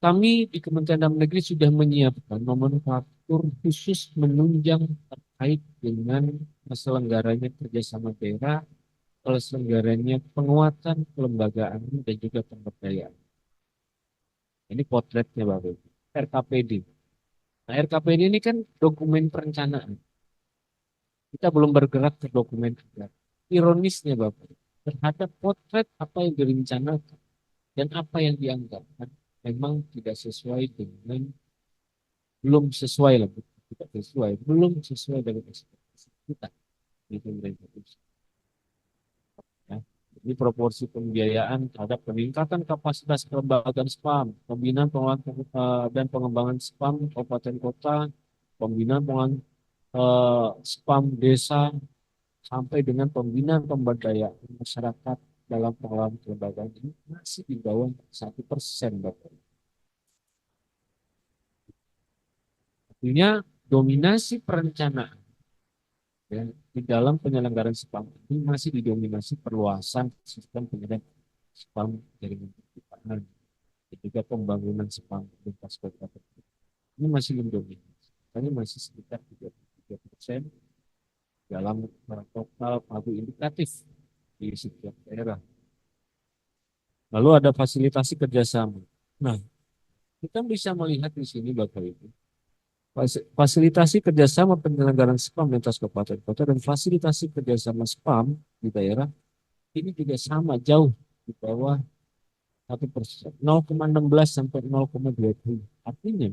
Kami di Kementerian Dalam Negeri sudah menyiapkan nomenklatur khusus menunjang terkait dengan terselenggaranya kerjasama daerah, terselenggaranya penguatan kelembagaan dan juga pemberdayaan. Ini potretnya Bapak Ibu. RKPD. Nah, RKPD ini kan dokumen perencanaan. Kita belum bergerak ke dokumen kerja. Ironisnya Bapak, terhadap potret apa yang direncanakan dan apa yang dianggarkan memang tidak sesuai dengan, belum sesuai lah, tidak sesuai, belum sesuai dengan ekspektasi kita di pemerintah pusat. Ya. Ini proporsi pembiayaan terhadap peningkatan kapasitas kelembagaan SPAM, pembinaan dan pengembangan SPAM kabupaten kota, pembinaan pengembangan SPAM desa, sampai dengan pembinaan pemberdayaan masyarakat dalam pengelolaan kelembagaan ini masih di bawah 1%, Bapak. Artinya dominasi perencanaan ya, di dalam penyelenggaraan SPAM ini masih didominasi perluasan sistem penyelenggaraan SPAM jaringan perpipaan dan juga pembangunan SPAM lintas kota. Ini masih mendominasi. Ini masih sekitar 33% dalam total pagu indikatif di setiap daerah. Lalu ada fasilitasi kerjasama. Nah, kita bisa melihat di sini Bapak Ibu, fasilitasi kerjasama penyelenggaraan SPAM lintas kabupaten kota dan fasilitasi kerjasama SPAM di daerah ini juga sama jauh di bawah 1%, 0,16 sampai 0,20. Artinya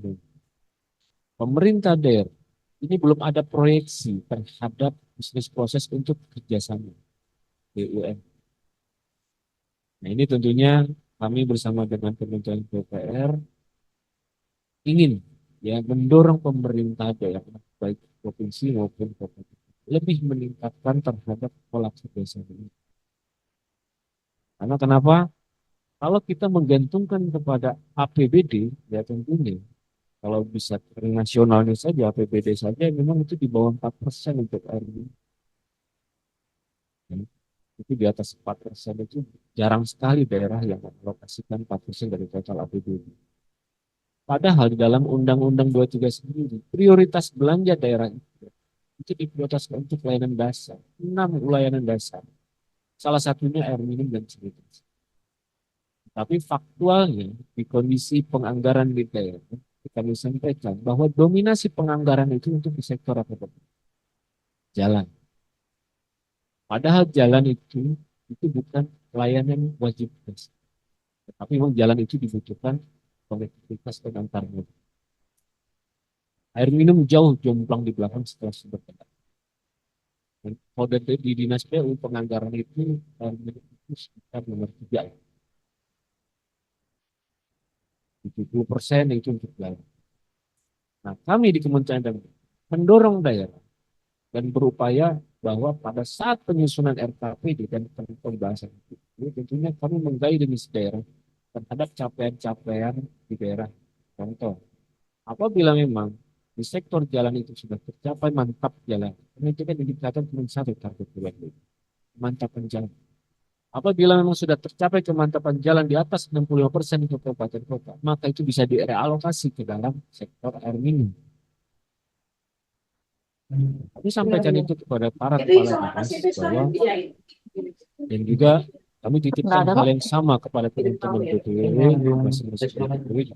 pemerintah daerah ini belum ada proyeksi terhadap bisnis proses untuk kerjasama BUMN. Nah, ini tentunya kami bersama dengan Kementerian PUPR ingin ya mendorong pemerintah daerah baik provinsi maupun kabupaten lebih meningkatkan terhadap pola kerjasama ini. Karena kenapa? Kalau kita menggantungkan kepada APBD, ya tentunya kalau bisa nasionalnya saja, APBD saja memang itu di bawah 4% untuk air minum. Itu di atas 4% itu jarang sekali daerah yang mengalokasikan 4% dari total APBD. Padahal di dalam Undang-Undang 23 sendiri, prioritas belanja daerah itu diprioritaskan untuk layanan dasar, 6 layanan dasar. salah satunya air minum dan sanitasi. Tapi faktualnya di kondisi penganggaran di daerah, kami sampaikan bahwa dominasi penganggaran itu untuk di sektor apa? Jalan. Padahal jalan itu bukan layanan wajib, tapi memang jalan itu dibutuhkan konektivitas dan antar moda. Air minum jauh jomplang di belakang setelah sumber daya. Dan kode di dinas PU penganggaran itu air minum itu sekitar nomor 3. 70% itu untuk jalan. Nah, kami di Kementerian dan mendorong daerah dan berupaya bahwa pada saat penyusunan RKPD dan pembahasan itu, tentunya kami mengguidance daerah terhadap capaian-capaian di daerah. Contoh, apabila memang di sektor jalan itu sudah tercapai mantap jalan, karena itu kan indikator cuma satu target bulan ini, mantapan jalan. Apabila memang sudah tercapai kemantapan jalan di atas 65% untuk kabupaten kota, maka itu bisa direalokasi ke dalam sektor air minum. Kami sampaikan itu kepada para kepala dinas bahwa dan juga kami titipkan hal yang sama kepada teman-teman BPWD, masing-masing BPWD.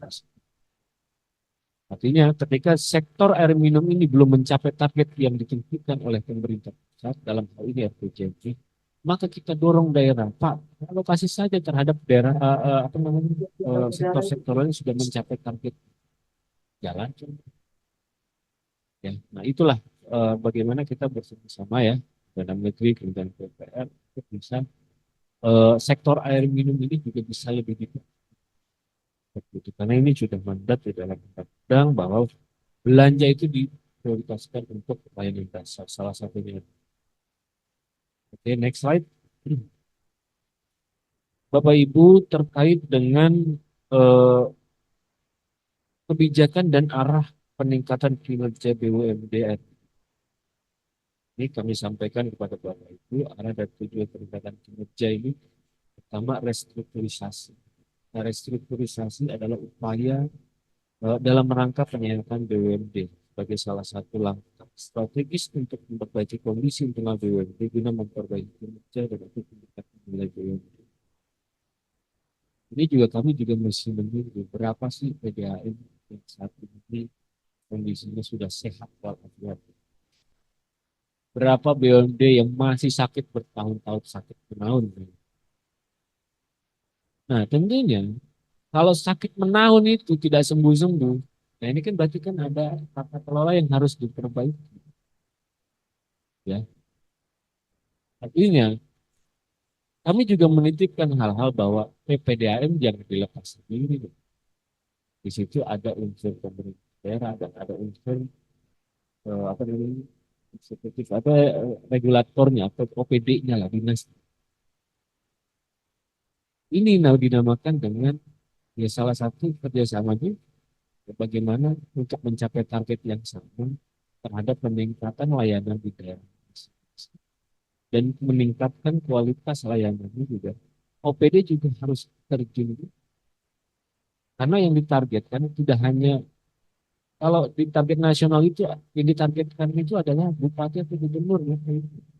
Artinya ketika sektor air minum ini belum mencapai target yang ditentukan oleh pemerintah pusat dalam hal ini RPJMD, maka kita dorong daerah, Pak, alokasi saja terhadap daerah sektor-sektor lain sudah mencapai target jalan. Ya, nah itulah bagaimana kita bersama-sama ya dalam negeri kemudian PUPR untuk bisa sektor air minum ini juga bisa lebih diperlukan. Karena ini sudah mandat di dalam undang-undang bahwa belanja itu diprioritaskan untuk pelayanan dasar salah satunya. Oke, next slide. Bapak Ibu terkait dengan kebijakan dan arah peningkatan kinerja BUMD. Ini kami sampaikan kepada Bapak Ibu arah dan tujuan peningkatan kinerja ini pertama restrukturisasi. Nah, restrukturisasi adalah upaya dalam rangka penyehatan BUMD sebagai salah satu langkah strategis untuk memperbaiki kondisi internal BUMD guna memperbaiki kinerja dan untuk meningkatkan nilai BUMD. Ini juga kami juga mesti menunggu berapa sih PDAM yang saat ini kondisinya sudah sehat walafiat. Berapa BUMD yang masih sakit bertahun-tahun sakit menahun. Nah tentunya kalau sakit menahun itu tidak sembuh-sembuh, nah ini kan berarti kan ada tata kelola yang harus diperbaiki. Ya, artinya kami juga menitipkan hal-hal bahwa PPDAM jangan dilepas sendiri. Di situ ada unsur pemerintah daerah dan ada unsur apa namanya eksekutif, ada regulatornya atau OPD-nya lah dinas. Ini dinamakan dengan ya salah satu kerjasamanya bagaimana untuk mencapai target yang sama terhadap peningkatan layanan di daerah dan meningkatkan kualitas layanannya juga. OPD juga harus terjun karena yang ditargetkan tidak hanya kalau di target nasional itu yang ditargetkan itu adalah bupati atau gubernur ya,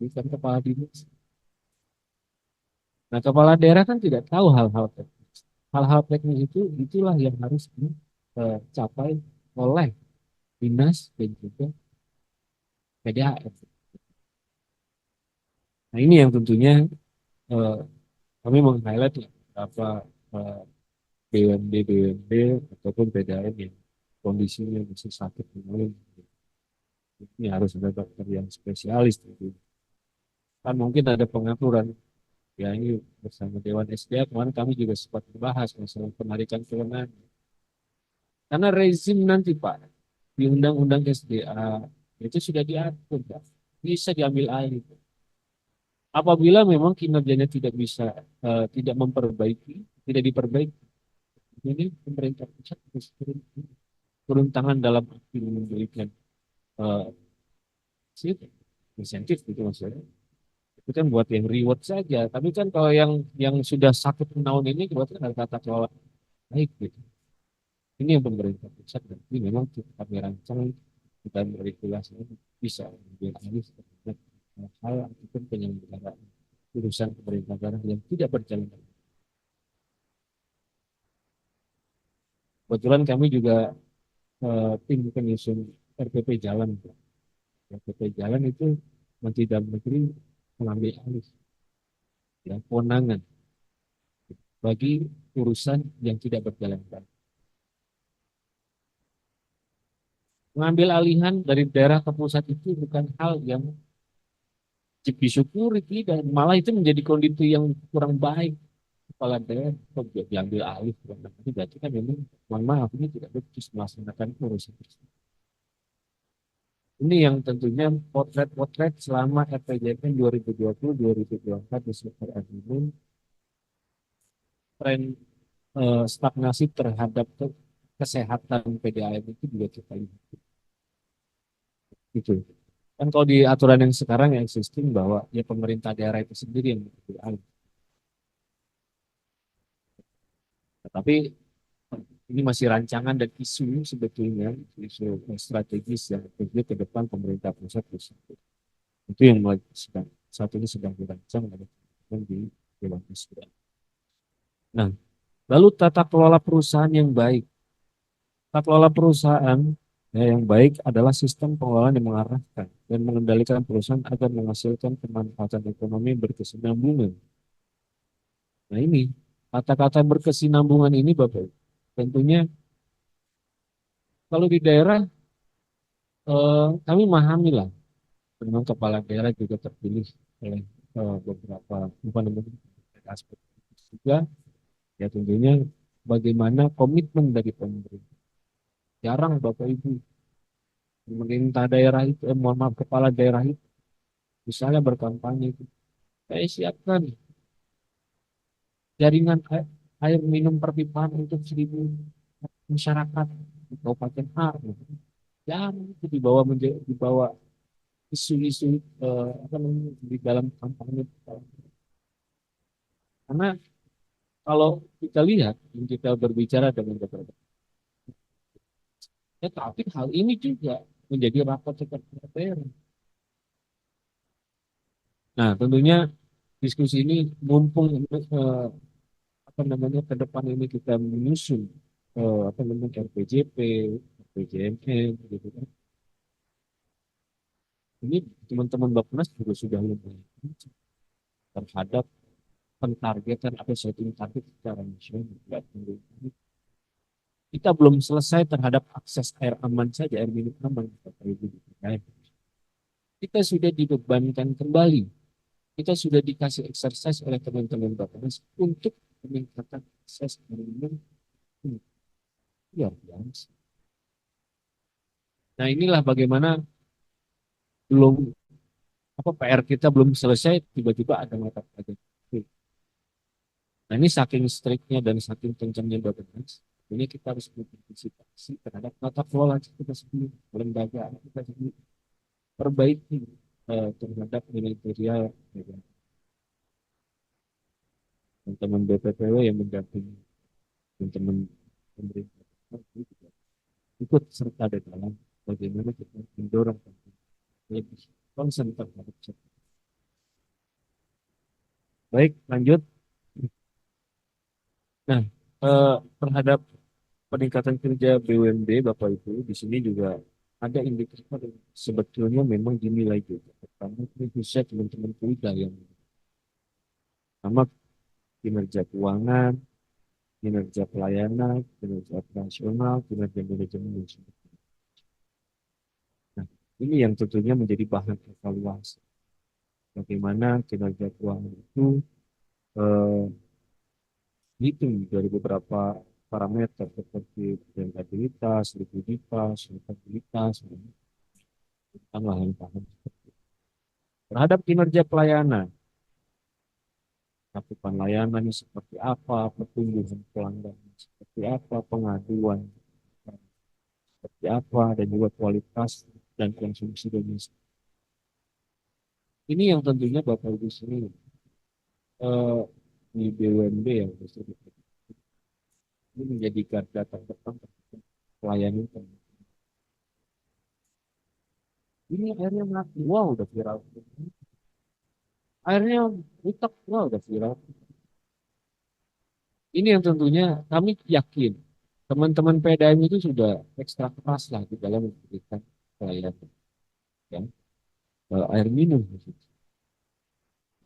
bukan kepala dinas. Nah, kepala daerah kan tidak tahu hal-hal teknis. Hal-hal teknis itu itulah yang harus dicapai oleh dinas dan juga PDAM. Nah, ini yang tentunya kami meng-highlight apa BUMD ataupun PDAM yang kondisinya masih sakit mengalami. Ini harus ada dokter yang spesialis. Kan mungkin ada pengaturan. Ya ini bersama Dewan SDA kemarin kami juga sempat membahas masalah penarikan kewenangan. Karena rezim nanti Pak di Undang-Undang SDA itu sudah diatur Pak. Bisa diambil alih. Apabila memang kinerjanya tidak bisa tidak memperbaiki, tidak diperbaiki, ini pemerintah pusat harus turun tangan dalam arti memberikan insentif gitu maksudnya. Itu kan buat yang reward saja. Tapi kan kalau yang sudah sakit menahun ini buat ada tata kelola baik gitu. Ini yang pemerintah pusat dan ini memang kami rancang kita meregulasi bisa menjadi alih terhadap hal ataupun penyelenggaraan urusan pemerintah daerah yang tidak berjalan. Kebetulan kami juga tim penyusun RPP Jalan. RPP Jalan itu Menteri Dalam Negeri mengambil alih ya, kewenangan bagi urusan yang tidak berjalan baik. Mengambil alihan dari daerah ke pusat itu bukan hal yang disyukuri, tidak, malah itu menjadi kondisi yang kurang baik. Kepala daerah kok diambil alih, itu berarti kan memang, mohon maaf, ini tidak becus melaksanakan urusan tersebut. Ini yang tentunya potret-potret selama RPJMN 2020-2024 di sektor admin, tren stagnasi terhadap kesehatan PDAM itu juga kita lihat. Gitu. Kan kalau di aturan yang sekarang yang existing bahwa ya pemerintah daerah itu sendiri yang mengambil alih. Tapi ini masih rancangan dan isu sebetulnya, isu strategis yang tentunya ke depan pemerintah pusat itu yang sedang saat ini sedang dirancang dan di Dewan Presiden. Nah, lalu tata kelola perusahaan yang baik. Tata kelola perusahaan ya, yang baik adalah sistem pengelolaan yang mengarahkan dan mengendalikan perusahaan agar menghasilkan kemanfaatan ekonomi yang berkesinambungan. Nah ini, kata-kata berkesinambungan ini Bapak, tentunya kalau di daerah kami memahami lah, memang kepala daerah juga terpilih oleh beberapa aspek juga, ya tentunya bagaimana komitmen dari pemerintah. Jarang Bapak Ibu pemerintah daerah itu, mohon maaf, kepala daerah itu, misalnya berkampanye itu, saya siapkan jaringan air minum perpipaan untuk 1.000 masyarakat di Kabupaten A. Jarang itu dibawa isu-isu apa namanya di dalam kampanye. Karena kalau kita lihat, kita berbicara dengan beberapa, ya tapi hal ini juga menjadi rapor seperti daerah. Nah, tentunya diskusi ini mumpung apa namanya ke depan ini kita menyusun apa namanya RPJP, RPJMN, gitu kan. Ini teman-teman Bappenas juga sudah lumayan terhadap pentargetan atau setting target secara nasional. Kita belum selesai terhadap akses air aman saja, air minum aman. Kita sudah dibebankan kembali. Kita sudah dikasih exercise oleh teman-teman Bappenas untuk meningkatkan akses air minum. Luar biasa. Nah inilah bagaimana belum apa PR kita belum selesai, tiba-tiba ada mata pelajaran. Nah ini saking striknya dan saking kencangnya Bappenas, ini kita harus mengantisipasi terhadap tata kelola kita sendiri, lembaga kita sendiri, perbaiki terhadap manajerial teman-teman BPPW yang mendampingi teman-teman pemerintah ikut serta di dalam bagaimana kita mendorong lebih konsen terhadap sektor. Baik, lanjut. Nah, terhadap peningkatan kerja BUMD, Bapak Ibu, di sini juga ada indikator yang sebetulnya memang dinilai juga. Pertama, ini bisa teman-teman kuliah yang sama kinerja keuangan, kinerja pelayanan, kinerja operasional, kinerja manajemen dan sebagainya. Nah, ini yang tentunya menjadi bahan evaluasi. Bagaimana kinerja keuangan itu hitung dari beberapa parameter seperti rentabilitas, likuiditas, rentabilitas, tambahan-tambahan. Terhadap kinerja pelayanan, cakupan layanannya seperti apa, pertumbuhan pelanggan seperti apa, pengaduan seperti apa, dan juga kualitas dan konsumsi domestik. Ini yang tentunya Bapak Ibu sini di BUMD yang ini menjadi garda terdepan pelayanan. Ini akhirnya mati, wow udah viral. airnya rusak, wah udah viral. Ini yang tentunya kami yakin teman-teman PDAM itu sudah ekstra keras lah di dalam memberikan pelayanan ya, air minum.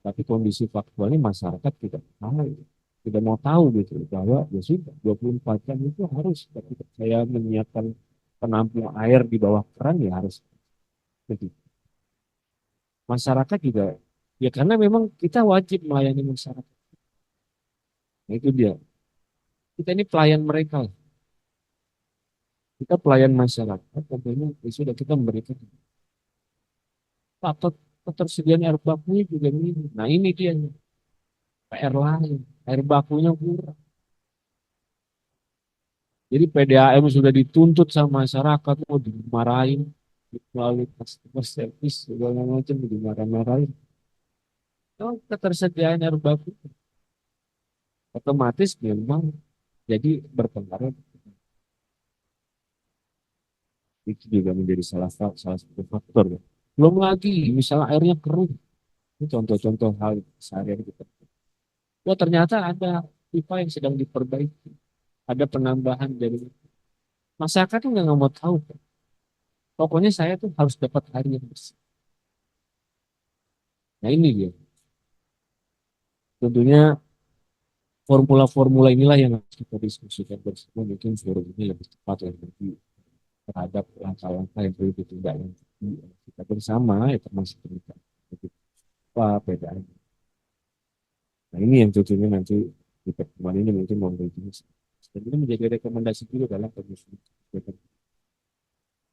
Tapi kondisi faktualnya masyarakat tidak tahu, tidak mau tahu gitu bahwa ya sudah 24 jam itu harus ketika saya menyiapkan penampung air di bawah keran ya harus begitu. Masyarakat juga ya karena memang kita wajib melayani masyarakat. Nah, itu dia. Kita ini pelayan mereka. Kita pelayan masyarakat, tentunya ya sudah kita memberikan faktor ketersediaan air bakunya juga minim. Nah ini dia PR lain, air bakunya kurang. Jadi PDAM sudah dituntut sama masyarakat, mau dimarahin melalui customer service segala macam dimarah-marahin. Oh, ketersediaan air baku otomatis memang jadi berpengaruh. Itu juga menjadi salah satu faktor. Ya. Belum lagi misalnya airnya keruh. Ini contoh-contoh hal sehari-hari kita. Wah ternyata ada pipa yang sedang diperbaiki. Ada penambahan dari masyarakat tuh nggak mau tahu. Pokoknya saya tuh harus dapat air yang bersih. Nah ini dia. Tentunya formula-formula inilah yang harus kita diskusikan bersama. Mungkin forum ini lebih tepat lagi terhadap langkah-langkah yang perlu ditindaklanjuti kita bersama, ya termasuk kita. Apa bedanya? Nah ini yang tentunya nanti di pertemuan ini mungkin memberi jenis. Dan ini menjadi rekomendasi juga dalam penyusunan kebijakan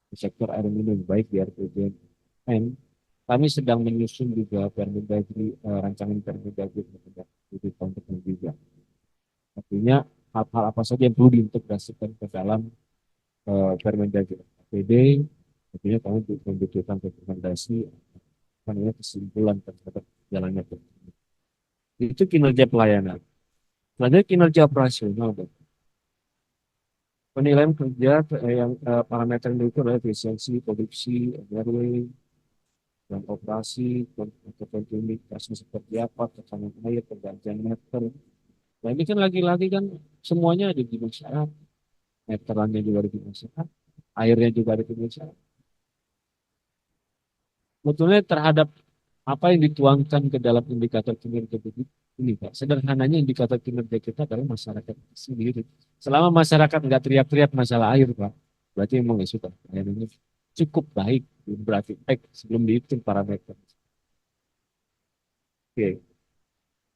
di sektor air minum baik di RPJMN. Kami sedang menyusun juga Permendagri, rancangan Permendagri di tahun depan juga. Artinya hal-hal apa saja yang perlu diintegrasikan ke dalam Permendagri APD. Artinya kami membutuhkan rekomendasi apa namanya kesimpulan terhadap jalannya pertemuan. Itu kinerja pelayanan. Selanjutnya kinerja operasional. Penilaian kerja yang parameter itu adalah efisiensi, produksi, RW, dan operasi, kontinuitasnya seperti apa, tekanan air, pergantian meter. Nah ini kan lagi-lagi kan semuanya ada di masyarakat, meterannya juga ada di masyarakat, airnya juga ada di masyarakat. Sebetulnya terhadap apa yang dituangkan ke dalam indikator kinerja ini Pak, sederhananya indikator kinerja kita adalah masyarakat sendiri. Selama masyarakat nggak teriak-teriak masalah air Pak, berarti memang ya sudah layanannya cukup baik, berarti baik sebelum dihitung parameter. Oke.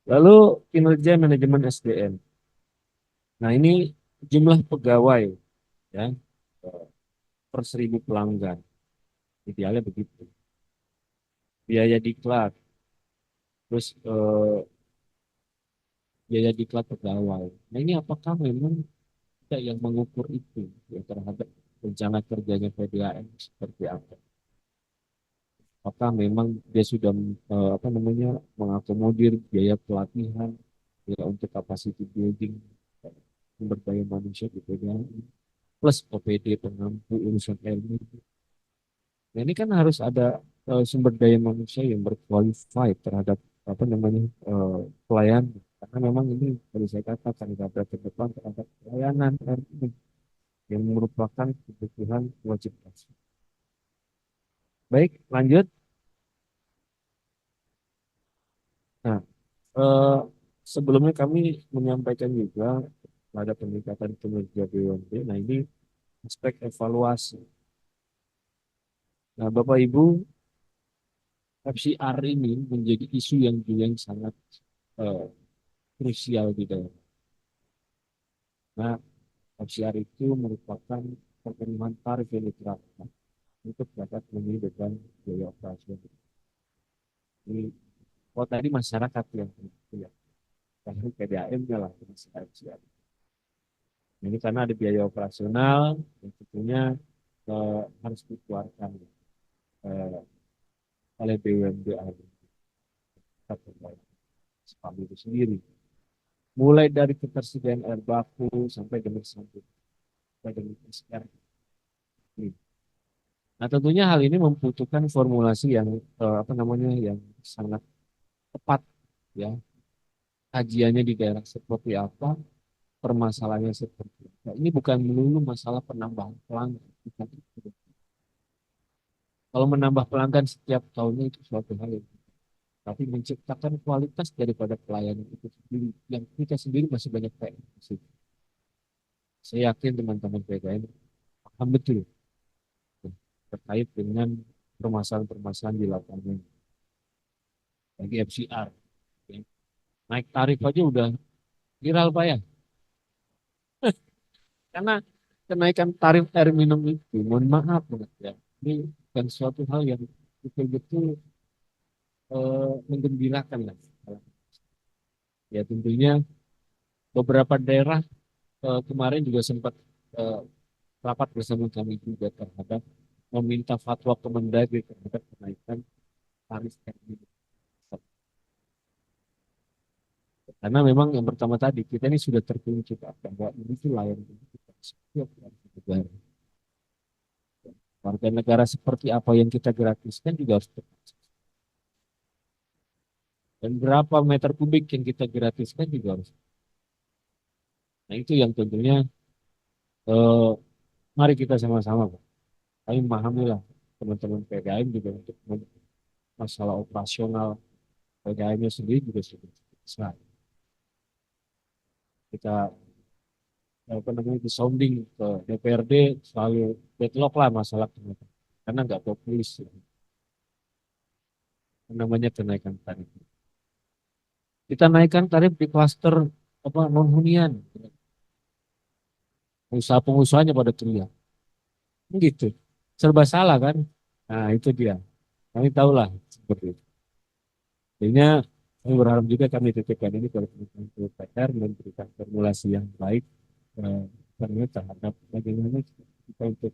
Lalu kinerja manajemen SDM. Nah ini jumlah pegawai ya per 1.000 pelanggan. Idealnya begitu. Biaya diklat, terus biaya diklat pegawai. Nah ini apakah memang kita yang mengukur itu ya, terhadap rencana kerjanya PDAM seperti apa? Apakah memang dia sudah apa namanya mengakomodir biaya pelatihan ya untuk capacity building sumber daya manusia di PDAM plus OPD pengampu urusan ilmu. Nah ini kan harus ada sumber daya manusia yang berqualified terhadap apa namanya pelayan karena memang ini kalau saya katakan garda terdepan terhadap pelayanan RI yang merupakan kebutuhan wajib pasti. Baik, lanjut. Nah, eh, sebelumnya kami menyampaikan juga pada peningkatan kinerja BUMD. Nah ini aspek evaluasi. Nah Bapak Ibu, FCR ini menjadi isu yang juga yang sangat eh, krusial di dalam. Nah, FCR itu merupakan pemenuhan tarif yang diterapkan untuk dapat memenuhi beban biaya operasional. Ini, kalau tadi masyarakat yang ya, karena PDAM-nya lah masalah FCR. Ini karena ada biaya operasional yang tentunya harus dikeluarkan eh, oleh BUMD SPAM itu sendiri. Mulai dari ketersediaan air baku sampai dengan SR. Nah, tentunya hal ini membutuhkan formulasi yang apa namanya yang sangat tepat ya, kajiannya di daerah seperti apa, permasalahannya seperti apa. Ini bukan melulu masalah penambahan pelanggan. Bukan itu. Kalau menambah pelanggan setiap tahunnya itu suatu hal yang, tapi menciptakan kualitas daripada pelayanan itu sendiri yang kita sendiri masih banyak PR. Saya yakin teman-teman PKN paham betul terkait dengan permasalahan-permasalahan di lapangan bagi FCR. Ya. Naik tarif aja udah viral Pak ya. Karena kenaikan tarif air minum itu, mohon maaf banget ya, ini bukan suatu hal yang betul-betul menggembirakan lah. Ya tentunya beberapa daerah kemarin juga sempat eh, rapat bersama kami juga terhadap meminta fatwa Kemendagri terhadap kenaikan tarif air minum. Karena memang yang pertama tadi kita ini sudah terkunci Pak, bahwa ini tuh layanan kita setiap negara. Warga negara seperti apa yang kita gratiskan juga harus tepat. Dan berapa meter kubik yang kita gratiskan juga harus. Nah itu yang tentunya eh, mari kita sama-sama Pak. Kami memahamilah teman-teman PDAM juga untuk masalah operasional PDAM-nya sendiri juga sudah besar. Kita apa namanya di sounding ke DPRD selalu deadlock lah masalah kenaikan karena nggak populis ya. Namanya kenaikan tarif. Kita naikkan tarif di klaster apa non hunian, pengusaha-pengusahanya pada teriak, gitu, serba salah kan? Nah itu dia. Kami tahulah seperti itu. Jadinya kami berharap juga kami titipkan ini kepada teman-teman PUPR memberikan formulasi yang baik eh, terhadap bagaimana kita untuk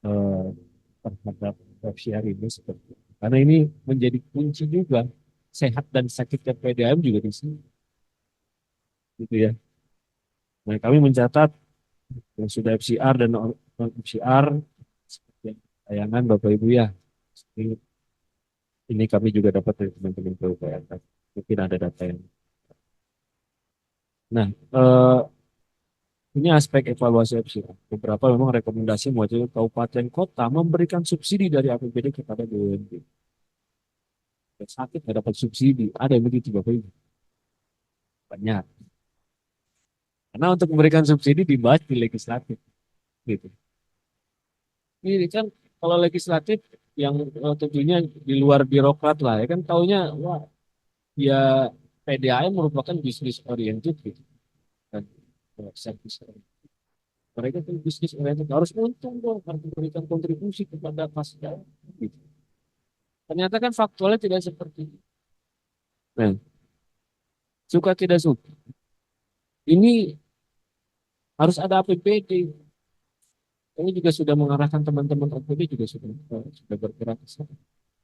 eh, terhadap FCR ini seperti itu. Karena ini menjadi kunci juga sehat dan sakitnya PDAM juga di sini, gitu ya. Nah kami mencatat yang sudah FCR dan non FCR seperti yang tayangan Bapak Ibu ya. Ini kami juga dapat dari teman-teman PUPR. Mungkin ada data yang. Nah, ini aspek evaluasi FCR. Beberapa memang rekomendasi mewajibkan kabupaten kota memberikan subsidi dari APBD kepada BUMD. Yang sakit nggak dapat subsidi, ada yang begitu Bapak Ibu. Banyak. Karena untuk memberikan subsidi dibahas di legislatif, gitu. Ini kan kalau legislatif yang tentunya di luar birokrat lah, ya kan taunya, wah, ya PDAM merupakan bisnis oriented gitu. Dan service oriented. Mereka tuh bisnis oriented harus untung dong, harus memberikan kontribusi kepada pasar. Gitu. Ternyata kan faktualnya tidak seperti itu. Nah, suka tidak suka. Ini harus ada APBD. Ini juga sudah mengarahkan teman-teman APBD juga sudah bergerak ke sana.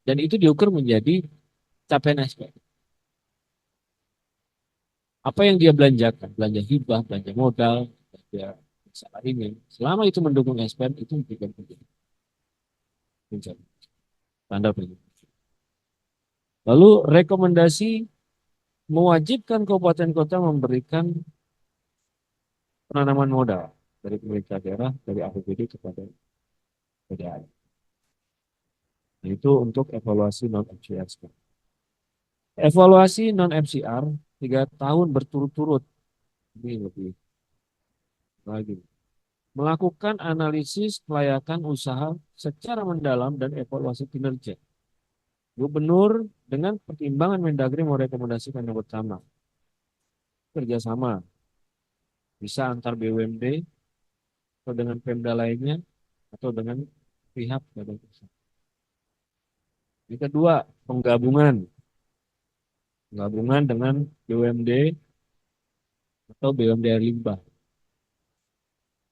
Dan itu diukur menjadi capaian SPM. Apa yang dia belanjakan, belanja hibah, belanja modal, belanja masalah ini, selama itu mendukung SPM itu juga menjadi standar pendidikan. Lalu rekomendasi mewajibkan kabupaten kota memberikan penanaman modal dari pemerintah daerah, dari APBD kepada PDAM. Nah, itu untuk evaluasi non-FCR. Evaluasi non-FCR 3 tahun berturut-turut. Ini lebih lagi. Melakukan analisis kelayakan usaha secara mendalam dan evaluasi kinerja. Gubernur dengan pertimbangan Mendagri merekomendasikan yang pertama, kerjasama bisa antar BUMD atau dengan Pemda lainnya atau dengan pihak badan usaha. Yang kedua, penggabungan dengan BUMD atau BUMD air limbah.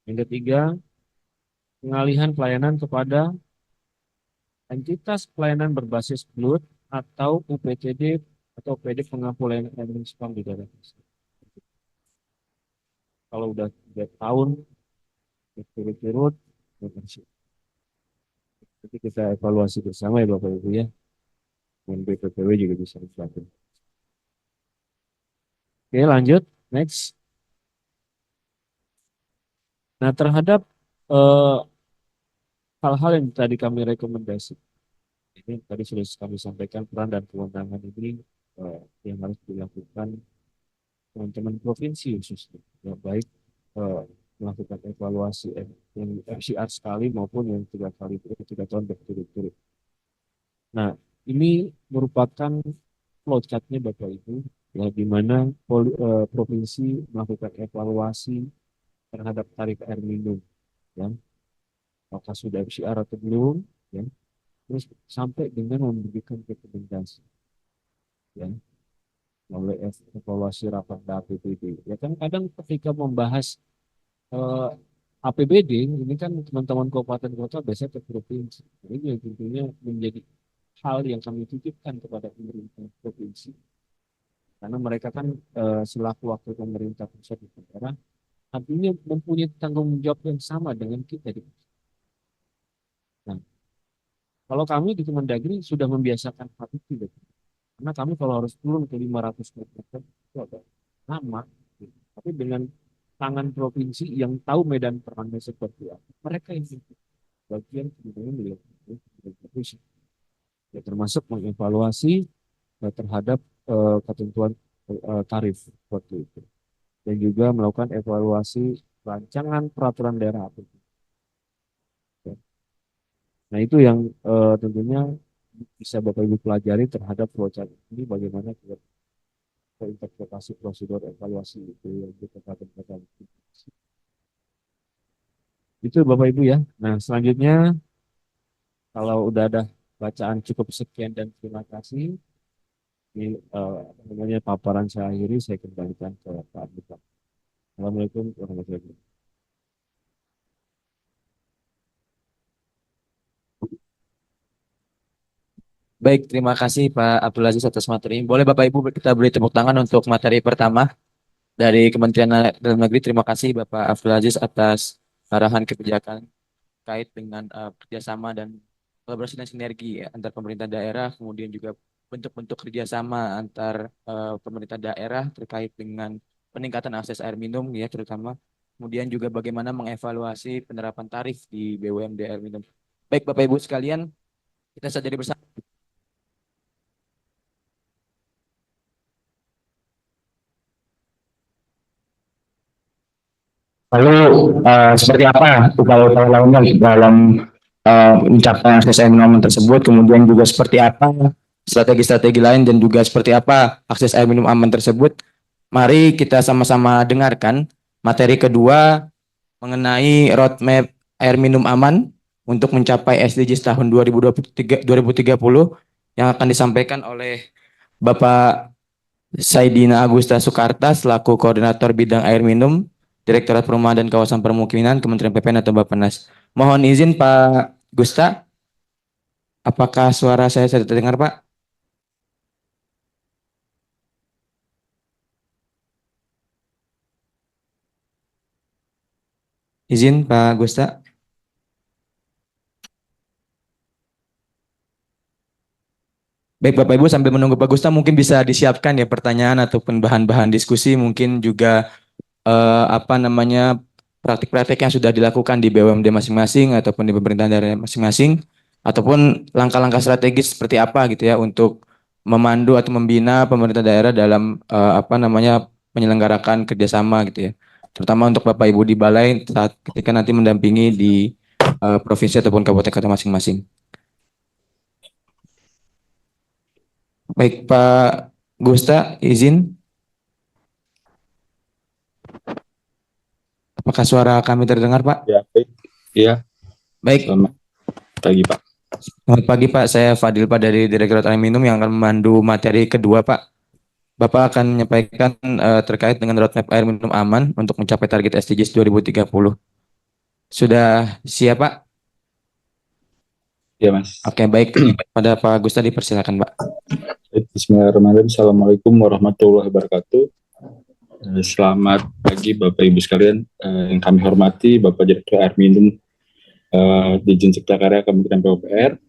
Yang ketiga, pengalihan pelayanan kepada entitas pelayanan berbasis belut atau UPTD atau PD pengampu layanan air minum di daerah. Kalau udah 3 tahun berturut-turut, nanti kita evaluasi bersama ya Bapak Ibu ya. Dan BPPW juga bisa dilakukan. Oke, lanjut. Next. Nah, terhadap eh, hal-hal yang tadi kami rekomendasi, ini tadi sudah kami sampaikan peran dan kewenangan ini yang harus dilakukan teman-teman provinsi khususnya. Ya, baik eh, melakukan evaluasi yang FCR sekali maupun yang 3 kali 3 tahun berturut-turut. Nah, ini merupakan flowchart-nya Bapak Ibu, ya, di mana provinsi melakukan evaluasi terhadap tarif air minum, ya, apakah sudah FCR atau belum, ya, terus sampai dengan memberikan rekomendasi, ya, melalui evaluasi rapat APBD. Ya kan kadang ketika membahas eh, APBD ini kan teman-teman kabupaten kota biasanya ke provinsi. Nah, ini yang tentunya menjadi hal yang kami titipkan kepada pemerintah provinsi karena mereka kan selaku wakil pemerintah pusat di daerah artinya mempunyai tanggung jawab yang sama dengan kita di pusat. Nah, kalau kami di Kemendagri sudah membiasakan hal itu, gitu. Karena kami kalau harus turun ke 500 meter itu agak lama, gitu. Tapi dengan tangan provinsi yang tahu medan perangnya seperti apa, mereka yang bagian sebenarnya milik provinsi. Ya, termasuk mengevaluasi terhadap ketentuan tarif seperti itu. Dan juga melakukan evaluasi rancangan peraturan daerah APBD. Ya. Nah, itu yang tentunya bisa Bapak Ibu pelajari terhadap flowchart ini bagaimana interpretasi prosedur evaluasi itu yang kita katakan. Itu Bapak Ibu ya. Nah, selanjutnya kalau udah ada bacaan cukup sekian dan terima kasih. Ini apa namanya paparan saya akhiri, saya kembalikan ke Pak Abdul. Assalamualaikum warahmatullahi wabarakatuh. Baik, terima kasih Pak Abdul Aziz atas materi. Boleh Bapak Ibu kita beri tepuk tangan untuk materi pertama dari Kementerian Dalam Negeri. Terima kasih Bapak Abdul Aziz atas arahan kebijakan terkait dengan kerjasama dan kolaborasi dan sinergi antar pemerintah daerah, kemudian juga bentuk-bentuk kerjasama antar pemerintah daerah terkait dengan peningkatan akses air minum ya terutama, kemudian juga bagaimana mengevaluasi penerapan tarif di BUMD air minum. Baik Bapak Ibu sekalian, kita sadari bersama. Lalu seperti apa upaya-upaya lainnya dalam mencapai akses air minum aman tersebut, kemudian juga seperti apa strategi-strategi lain dan juga seperti apa akses air minum aman tersebut. Mari kita sama-sama dengarkan materi kedua mengenai roadmap air minum aman untuk mencapai SDGs tahun 2030 yang akan disampaikan oleh Bapak Saidina Agusta Sukarta selaku Koordinator Bidang Air Minum, Direktorat Perumahan dan Kawasan Permukiman, Kementerian PPN atau Bappenas. Mohon izin Pak Gusta, apakah suara saya sudah terdengar Pak? Izin Pak Gusta. Baik Bapak Ibu sambil menunggu Pak Gusta mungkin bisa disiapkan ya pertanyaan ataupun bahan-bahan diskusi mungkin juga apa namanya praktik-praktik yang sudah dilakukan di BUMD masing-masing ataupun di pemerintahan daerah masing-masing ataupun langkah-langkah strategis seperti apa gitu ya untuk memandu atau membina pemerintah daerah dalam apa namanya menyelenggarakan kerjasama gitu ya terutama untuk Bapak Ibu di balai saat ketika nanti mendampingi di provinsi ataupun kabupaten kota masing-masing. Baik Pak Gusta izin apakah suara kami terdengar Pak? Ya, baik. Iya, Baik. selamat pagi Pak. Selamat pagi Pak, saya Fadil Pak dari Direktorat Air Minum yang akan memandu materi kedua Pak. Bapak akan menyampaikan terkait dengan roadmap air minum aman untuk mencapai target SDGs 2030. Sudah siap Pak? Ya Mas. Oke baik, pada Pak Gusta dipersilakan Pak. Bismillahirrahmanirrahim. Assalamualaikum warahmatullahi wabarakatuh. Selamat pagi Bapak Ibu sekalian. Yang kami hormati Bapak Direktur Air Minum Dirjen Cipta Karya Kementerian PUPR,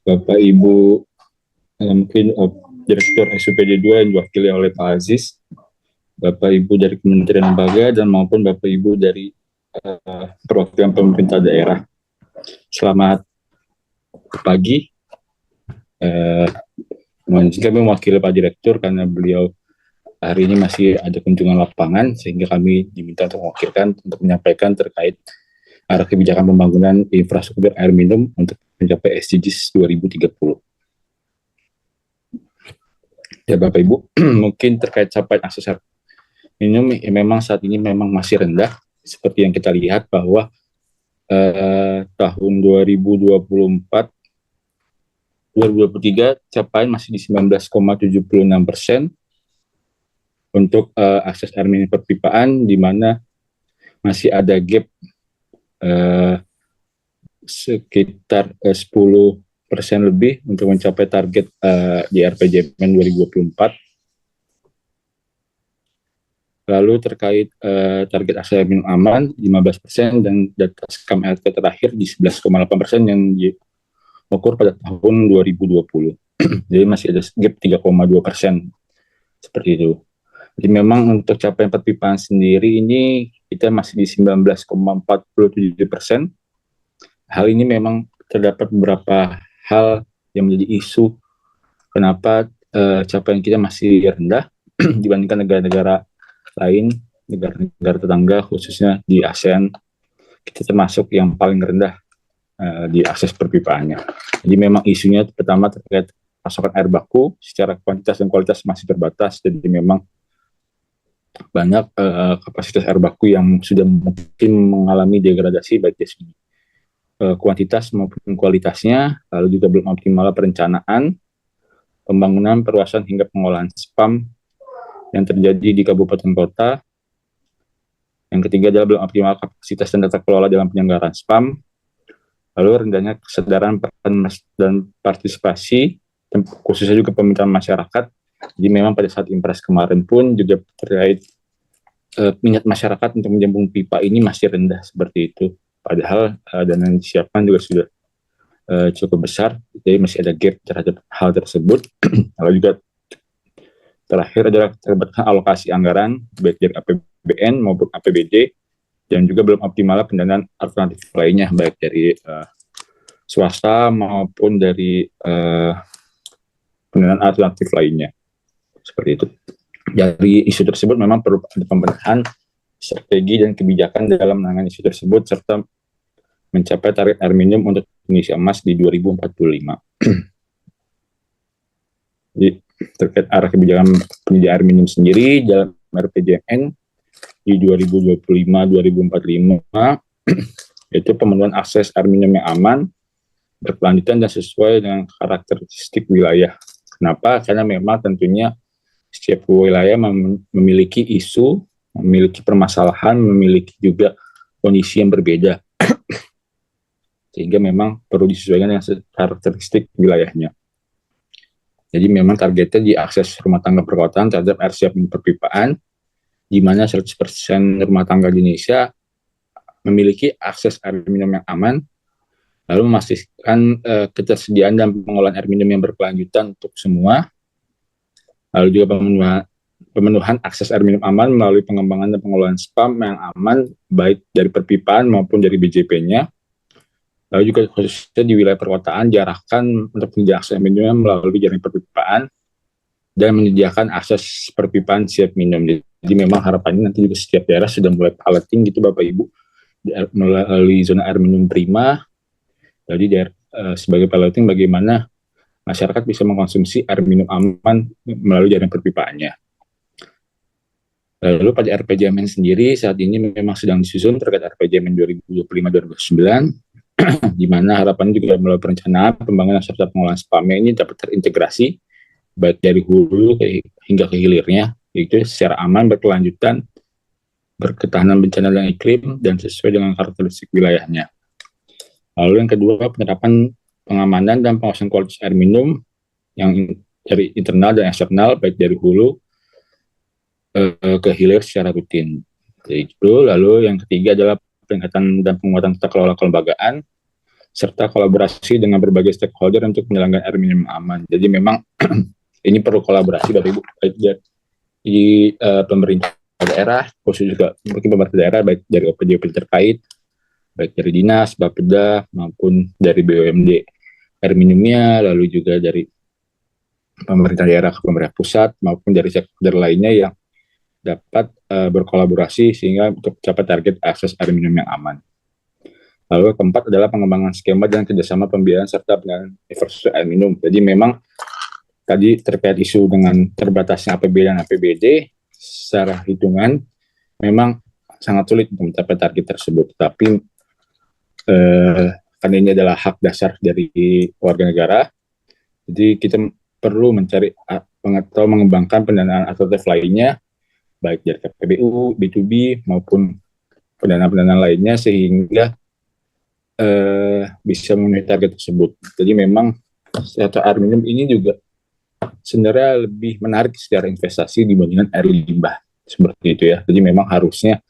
Bapak Ibu mungkin Direktur SUPD 2 yang diwakili oleh Pak Aziz, Bapak Ibu dari Kementerian Lembaga, dan maupun Bapak Ibu dari perwakilan pemerintah daerah. Selamat pagi. Kami mewakili Pak Direktur karena beliau hari ini masih ada kunjungan lapangan, sehingga kami diminta untuk mewakilkan untuk menyampaikan terkait arah kebijakan pembangunan infrastruktur air minum untuk mencapai SDGs 2030. Ya Bapak Ibu, mungkin terkait capaian akses air minum memang saat ini memang masih rendah, seperti yang kita lihat bahwa tahun 2024 2023 capaian masih di 19,76% untuk akses air minum perpipaan, di mana masih ada gap sekitar 10% lebih untuk mencapai target di RPJMN 2024. Lalu terkait target akses air minum aman 15% dan data skam LT terakhir di 11,8% yang diukur pada tahun 2020. Jadi masih ada gap 3,2%, seperti itu. Jadi memang untuk capaian perpipaan sendiri ini kita masih di 19,47%. Hal ini memang terdapat beberapa hal yang menjadi isu kenapa capaian kita masih rendah dibandingkan negara-negara lain, negara-negara tetangga, khususnya di ASEAN. Kita termasuk yang paling rendah di akses perpipaannya. Jadi memang isunya pertama terkait pasokan air baku secara kuantitas dan kualitas masih terbatas, jadi memang banyak kapasitas air baku yang sudah mungkin mengalami degradasi baik dari segi kuantitas maupun kualitasnya, lalu juga belum optimal perencanaan, pembangunan, perluasan hingga pengolahan spam yang terjadi di kabupaten kota. Yang ketiga adalah belum optimal kapasitas dan tata kelola dalam penyelenggaraan spam, lalu rendahnya kesadaran dan partisipasi, khususnya juga permintaan masyarakat. Jadi memang pada saat impres kemarin pun juga terkait minat masyarakat untuk menyambung pipa ini masih rendah seperti itu. Padahal dana yang disiapkan juga sudah cukup besar, jadi masih ada gap terhadap hal tersebut. Lalu juga terakhir adalah terbatasnya alokasi anggaran baik dari APBN maupun APBD, dan juga belum optimal pendanaan alternatif lainnya baik dari swasta maupun dari pendanaan alternatif lainnya. Seperti itu. Dari isu tersebut memang perlu ada pembenahan strategi dan kebijakan dalam menangani isu tersebut serta mencapai target air minum untuk Indonesia emas di 2045. Jadi terkait arah kebijakan penyediaan air minum sendiri dalam RPJMN di 2025-2045 yaitu pemenuhan akses air minum yang aman, berkelanjutan dan sesuai dengan karakteristik wilayah. Kenapa? Karena memang tentunya setiap wilayah memiliki isu, memiliki permasalahan, memiliki juga kondisi yang berbeda. Sehingga memang perlu disesuaikan dengan karakteristik wilayahnya. Jadi memang targetnya di akses rumah tangga perkotaan terhadap air siap minum perpipaan, di mana 100% rumah tangga di Indonesia memiliki akses air minum yang aman, lalu memastikan ketersediaan dan pengolahan air minum yang berkelanjutan untuk semua, lalu juga pemenuhan akses air minum aman melalui pengembangan dan pengolahan spam yang aman baik dari perpipaan maupun dari BJP-nya. Lalu juga khususnya di wilayah perkotaan diarahkan untuk menyediakan akses air minum melalui jaring perpipaan dan menyediakan akses perpipaan siap minum. Jadi memang harapannya nanti juga setiap daerah sudah mulai piloting gitu Bapak Ibu melalui zona air minum prima. Jadi sebagai piloting bagaimana masyarakat bisa mengkonsumsi air minum aman melalui jaring perpipaannya. Lalu pada RPJMN sendiri saat ini memang sedang disusun terkait RPJMN 2025-2029, di mana harapan juga melalui perencanaan pembangunan serta pengolahan spam ini dapat terintegrasi baik dari hulu hingga ke hilirnya, yaitu secara aman, berkelanjutan, berketahanan bencana dan iklim, dan sesuai dengan karakteristik wilayahnya. Lalu yang kedua, penerapan pengamanan dan pengawasan kualitas air minum yang dari internal dan eksternal, baik dari hulu ke hilir secara rutin. Itu. Lalu yang ketiga adalah peningkatan dan penguatan tata kelola kelembagaan, serta kolaborasi dengan berbagai stakeholder untuk penyelenggaraan air minum aman. Jadi memang ini perlu kolaborasi Bapak Ibu baik di pemerintah daerah, khusus juga mungkin pemerintah daerah baik dari OPD terkait, baik dari dinas, Bapeda maupun dari BUMD air minumnya, lalu juga dari pemerintah daerah ke pemerintah pusat maupun dari sektor lainnya yang dapat berkolaborasi sehingga untuk mencapai target akses air minum yang aman. Lalu keempat adalah pengembangan skema dan kerjasama pembiayaan serta pendanaan infrastruktur air minum. Jadi memang tadi terkait isu dengan terbatasnya APBD dan APBD, secara hitungan memang sangat sulit untuk mencapai target tersebut. Tapi karena ini adalah hak dasar dari warga negara, jadi kita perlu mencari atau mengembangkan pendanaan alternatif lainnya, baik dari KPBU, B2B maupun pendanaan-pendanaan lainnya sehingga bisa memenuhi target tersebut. Jadi memang sektor air minum ini juga sebenarnya lebih menarik secara investasi dibandingkan air limbah seperti itu ya. Jadi memang harusnya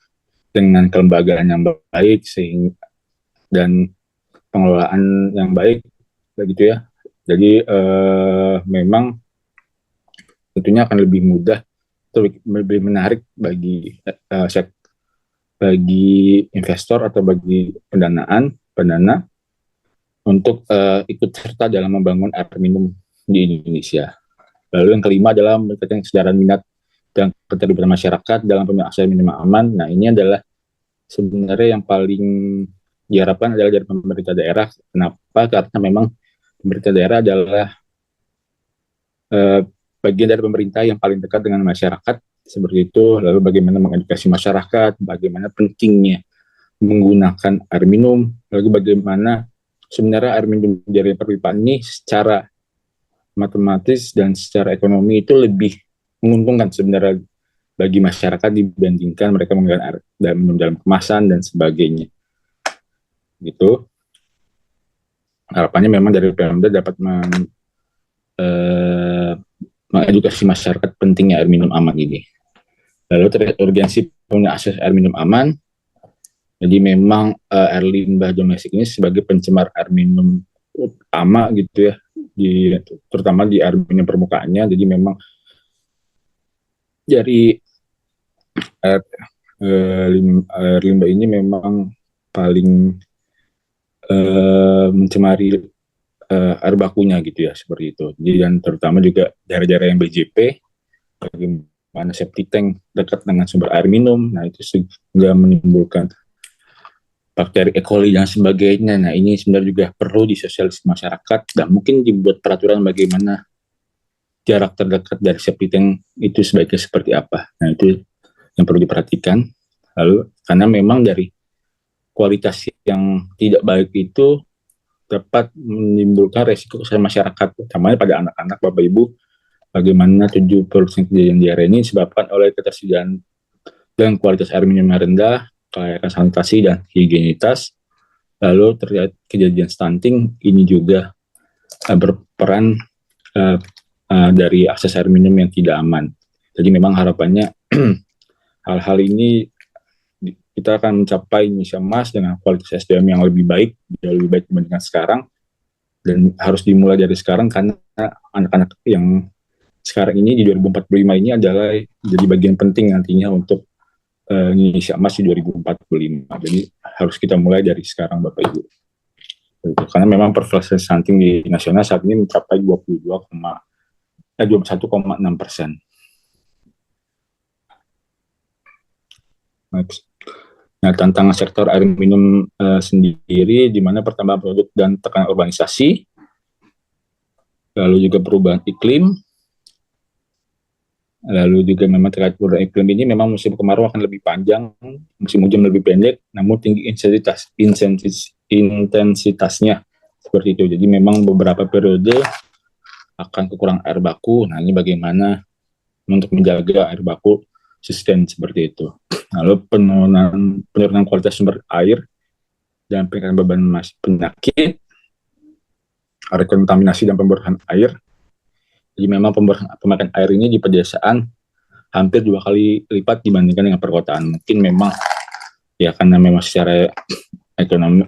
dengan kelembagaan yang baik sehingga dan pengelolaan yang baik begitu ya. Jadi memang tentunya akan lebih mudah atau lebih menarik bagi investor atau bagi pendana untuk ikut serta dalam membangun air minum di Indonesia. Lalu yang kelima adalah meningkatkan kesadaran minat dan keterlibatan masyarakat dalam pemilihan akses air minum aman. Nah, ini adalah sebenarnya yang paling diharapkan adalah dari pemerintah daerah. Kenapa? Karena memang pemerintah daerah adalah bagian dari pemerintah yang paling dekat dengan masyarakat seperti itu. Lalu bagaimana mengedukasi masyarakat, bagaimana pentingnya menggunakan air minum, lalu bagaimana sebenarnya air minum dari perpipaan ini secara matematis dan secara ekonomi itu lebih menguntungkan sebenarnya bagi masyarakat dibandingkan mereka menggunakan air minum dalam kemasan dan sebagainya. Gitu. Harapannya memang dari Pemda dapat mengedukasi masyarakat pentingnya air minum aman ini. Lalu terkait urgensi punya akses air minum aman. Jadi memang air limbah domestik ini sebagai pencemar air minum utama gitu ya, terutama di air minum permukaannya. Jadi memang dari air limbah ini memang paling mencemari air bakunya gitu ya, seperti itu. Jadi dan terutama juga daerah-daerah yang BJP, bagaimana septic tank dekat dengan sumber air minum, nah itu juga menimbulkan bakteri E. coli dan sebagainya. Nah ini sebenarnya juga perlu disosialisasi masyarakat dan mungkin dibuat peraturan bagaimana jarak terdekat dari septic tank itu sebaiknya seperti apa. Nah itu yang perlu diperhatikan. Lalu karena memang dari kualitas yang tidak baik itu dapat menimbulkan resiko kesehatan masyarakat, utamanya pada anak-anak, Bapak Ibu. Bagaimana 70% kejadian diare ini disebabkan oleh ketersediaan dan kualitas air minum yang rendah, kelayakan sanitasi dan higienitas. Lalu terkait kejadian stunting ini juga berperan dari akses air minum yang tidak aman. Jadi memang harapannya hal-hal ini kita akan mencapai Indonesia Emas dengan kualitas SDM yang lebih baik, jauh lebih baik dibandingkan sekarang, dan harus dimulai dari sekarang karena anak-anak yang sekarang ini di 2045 ini adalah jadi bagian penting nantinya untuk Indonesia Emas di 2045. Jadi harus kita mulai dari sekarang, Bapak Ibu. Karena memang persentase stunting di nasional saat ini mencapai 21,6%. Nah, tantangan sektor air minum sendiri, di mana pertambahan produk dan tekanan urbanisasi, lalu juga perubahan iklim, lalu juga memang terkait perubahan iklim ini memang musim kemarau akan lebih panjang, musim hujan lebih pendek, namun tinggi intensitasnya seperti itu. Jadi memang beberapa periode akan kekurangan air baku. Nah ini bagaimana untuk menjaga air baku sustain seperti itu. Lalu penurunan kualitas sumber air dan peningkatan beban penyakit, rekontaminasi dan pemborosan air. Jadi memang pemakaian air ini di pedesaan hampir 2 kali lipat dibandingkan dengan perkotaan. Mungkin memang ya karena memang secara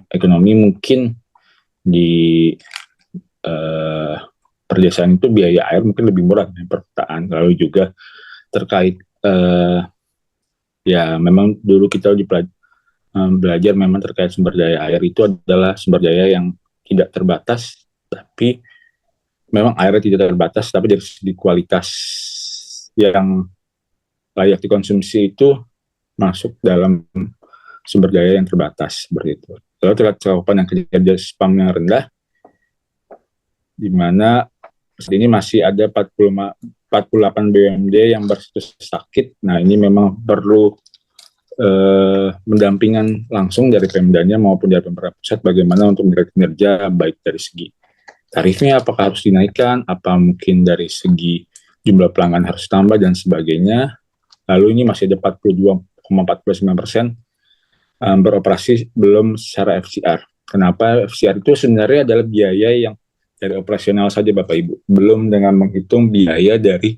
ekonomi mungkin di perdesaan itu biaya air mungkin lebih murah dari perkotaan. Lalu juga terkait ya memang dulu kita belajar memang terkait sumber daya air itu adalah sumber daya yang tidak terbatas, tapi memang airnya tidak terbatas, tapi dari segi kualitas yang layak dikonsumsi itu masuk dalam sumber daya yang terbatas seperti itu. Lalu terkait cakupan yang kinerja spam yang rendah, di mana saat ini masih ada 48 BUMD yang berstatus sakit. Nah, ini memang perlu mendampingan langsung dari Pemdanya maupun dari pemerintah pusat bagaimana untuk meningkatkan kinerja, baik dari segi tarifnya apakah harus dinaikkan, apa mungkin dari segi jumlah pelanggan harus tambah dan sebagainya. Lalu ini masih ada 42,49% beroperasi belum secara FCR. Kenapa? FCR itu sebenarnya adalah biaya yang dari operasional saja Bapak Ibu, belum dengan menghitung biaya dari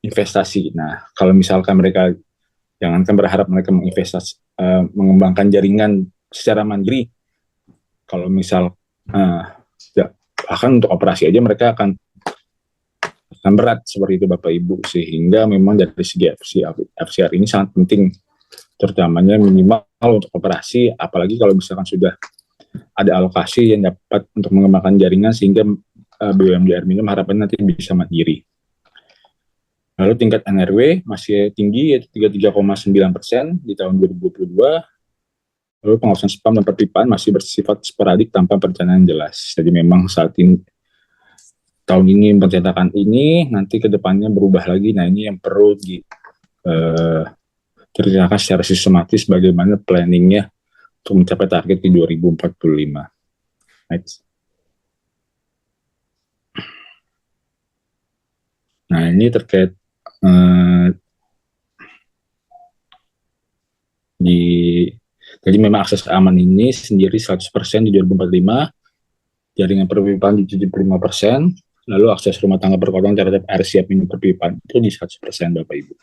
investasi. Nah, kalau misalkan mereka jangankan berharap mereka menginvestasi, mengembangkan jaringan secara mandiri, kalau misal ya, bahkan untuk operasi aja mereka akan berat seperti itu Bapak Ibu, sehingga memang dari segi FCR ini sangat penting, terutamanya minimal untuk operasi, apalagi kalau misalkan sudah ada alokasi yang dapat untuk mengembangkan jaringan sehingga BUMD Air Minum harapannya nanti bisa mandiri. Lalu tingkat NRW masih tinggi yaitu 33,9% di tahun 2022. Lalu pengawasan spam dan perpipaan masih bersifat sporadik tanpa perencanaan jelas. Jadi memang saat ini tahun ini pencetakan ini nanti ke depannya berubah lagi. Nah, ini yang perlu diceritakan secara sistematis bagaimana planningnya untuk mencapai target di 2045. Next. Nah, ini terkait jadi memang akses aman ini sendiri 100% di 2045, jaringan perpipaan di 75%, lalu akses rumah tangga perkotaan terhadap air siap minum perpipaan itu di 100% Bapak Ibu.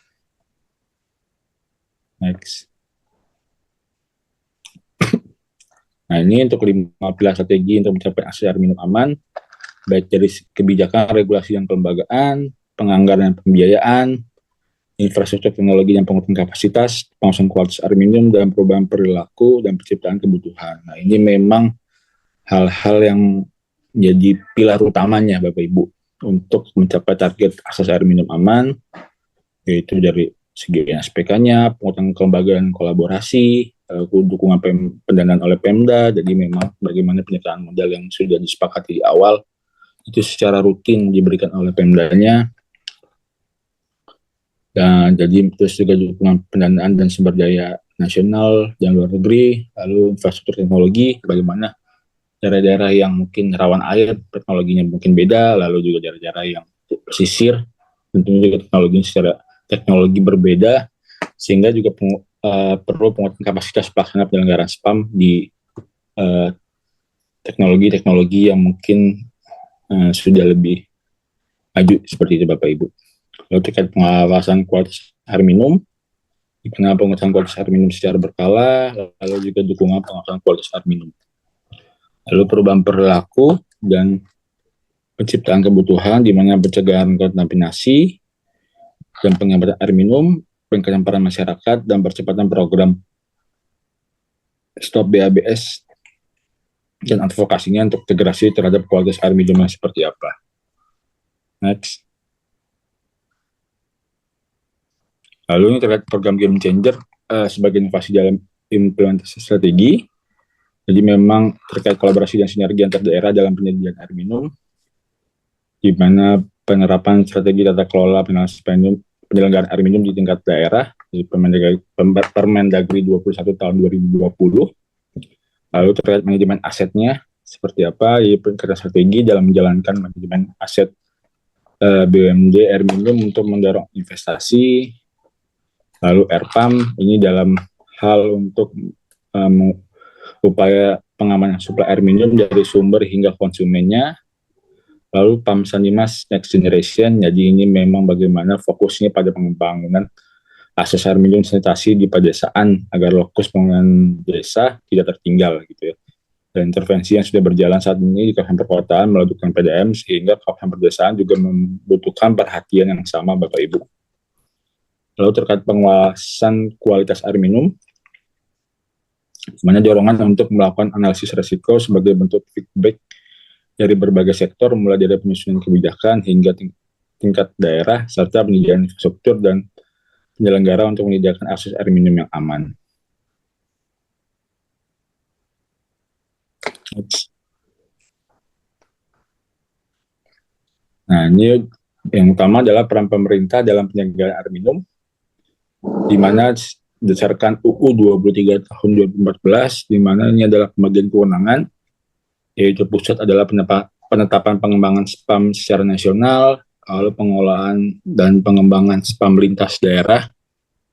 Next. Nah, ini untuk 5 pilar strategi untuk mencapai akses air minum aman, baik dari kebijakan, regulasi, dan kelembagaan, penganggaran dan pembiayaan, infrastruktur teknologi dan penguatan kapasitas, pengawasan kualitas air minum, dan perubahan perilaku dan penciptaan kebutuhan. Nah, ini memang hal-hal yang menjadi pilar utamanya Bapak Ibu untuk mencapai target akses air minum aman, yaitu dari segi SPK-nya, penguatan kelembagaan kolaborasi, dukungan pendanaan oleh Pemda. Jadi memang bagaimana penyertaan modal yang sudah disepakati di awal itu secara rutin diberikan oleh Pemdanya. Dan jadi terus juga dukungan pendanaan dan sumber daya nasional dan luar negeri, lalu infrastruktur teknologi, bagaimana daerah-daerah yang mungkin rawan air teknologinya mungkin beda, lalu juga daerah-daerah yang pesisir tentunya juga teknologi berbeda, sehingga juga perlu penguatan kapasitas pelaksana penyelenggaraan spam di teknologi-teknologi yang mungkin sudah lebih maju seperti itu Bapak Ibu. Lalu terkait pengawasan kualitas air minum, di mana pengawasan kualitas air minum secara berkala, lalu juga dukungan pengawasan kualitas air minum. Lalu perubahan perilaku dan penciptaan kebutuhan, di mana pencegahan kontaminasi dan pengamatan air minum, peningkatan peran masyarakat, dan percepatan program stop BABS dan advokasinya untuk integrasi terhadap kualitas air minum yang seperti apa. Next. Lalu ini terkait program Game Changer sebagai inovasi dalam implementasi strategi. Jadi memang terkait kolaborasi dan sinergi antar daerah dalam penyediaan air minum, di mana penerapan strategi tata kelola penyelenggaraan air minum di tingkat daerah, di Permendagri 21 tahun 2020. Lalu terkait manajemen asetnya, seperti apa, yaitu strategi dalam menjalankan manajemen aset BUMD air minum untuk mendorong investasi. Lalu Airpam ini dalam hal untuk upaya pengamanan suplai air minum dari sumber hingga konsumennya. Lalu PAM Sanimas Next Generation, jadi ini memang bagaimana fokusnya pada pembangunan akses air minum sanitasi di pedesaan agar lokus pembangunan desa tidak tertinggal gitu ya. dan intervensi yang sudah berjalan saat ini di kawasan perkotaan melakukan PDM, sehingga kawasan pedesaan juga membutuhkan perhatian yang sama Bapak Ibu. Lalu terkait pengawasan kualitas air minum, mana dorongan untuk melakukan analisis risiko sebagai bentuk feedback dari berbagai sektor, mulai dari penyusunan kebijakan hingga tingkat daerah, serta penyediaan infrastruktur dan penyelenggara untuk menyediakan akses air minum yang aman. Nah, ini yang utama adalah peran pemerintah dalam penyediaan air minum, di mana berdasarkan UU 23 tahun 2014, di mana ini adalah pembagian kewenangan, yaitu pusat adalah penetapan pengembangan SPAM secara nasional, lalu pengolahan dan pengembangan SPAM lintas daerah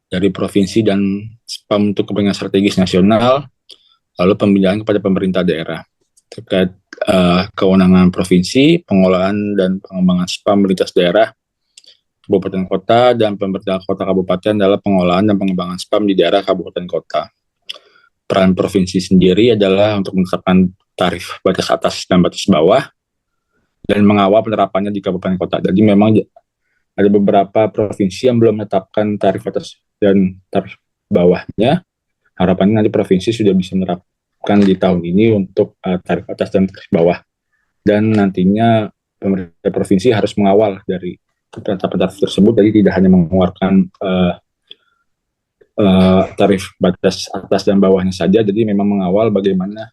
dari provinsi dan SPAM untuk kepentingan strategis nasional, lalu pembinaan kepada pemerintah daerah. Terkait kewenangan provinsi, pengolahan dan pengembangan SPAM lintas daerah, kabupaten kota, dan pemerintah kota kabupaten adalah pengolahan dan pengembangan SPAM di daerah kabupaten kota. Peran provinsi sendiri adalah untuk menetapkan tarif batas atas dan batas bawah, dan mengawal penerapannya di kabupaten kota. Jadi memang ada beberapa provinsi yang belum menetapkan tarif atas dan tarif bawahnya. Harapannya nanti provinsi sudah bisa menerapkan di tahun ini untuk tarif atas dan tarif bawah, dan nantinya pemerintah provinsi harus mengawal dari penetapan tarif tersebut, jadi tidak hanya mengeluarkan tarif batas atas dan bawahnya saja, jadi memang mengawal bagaimana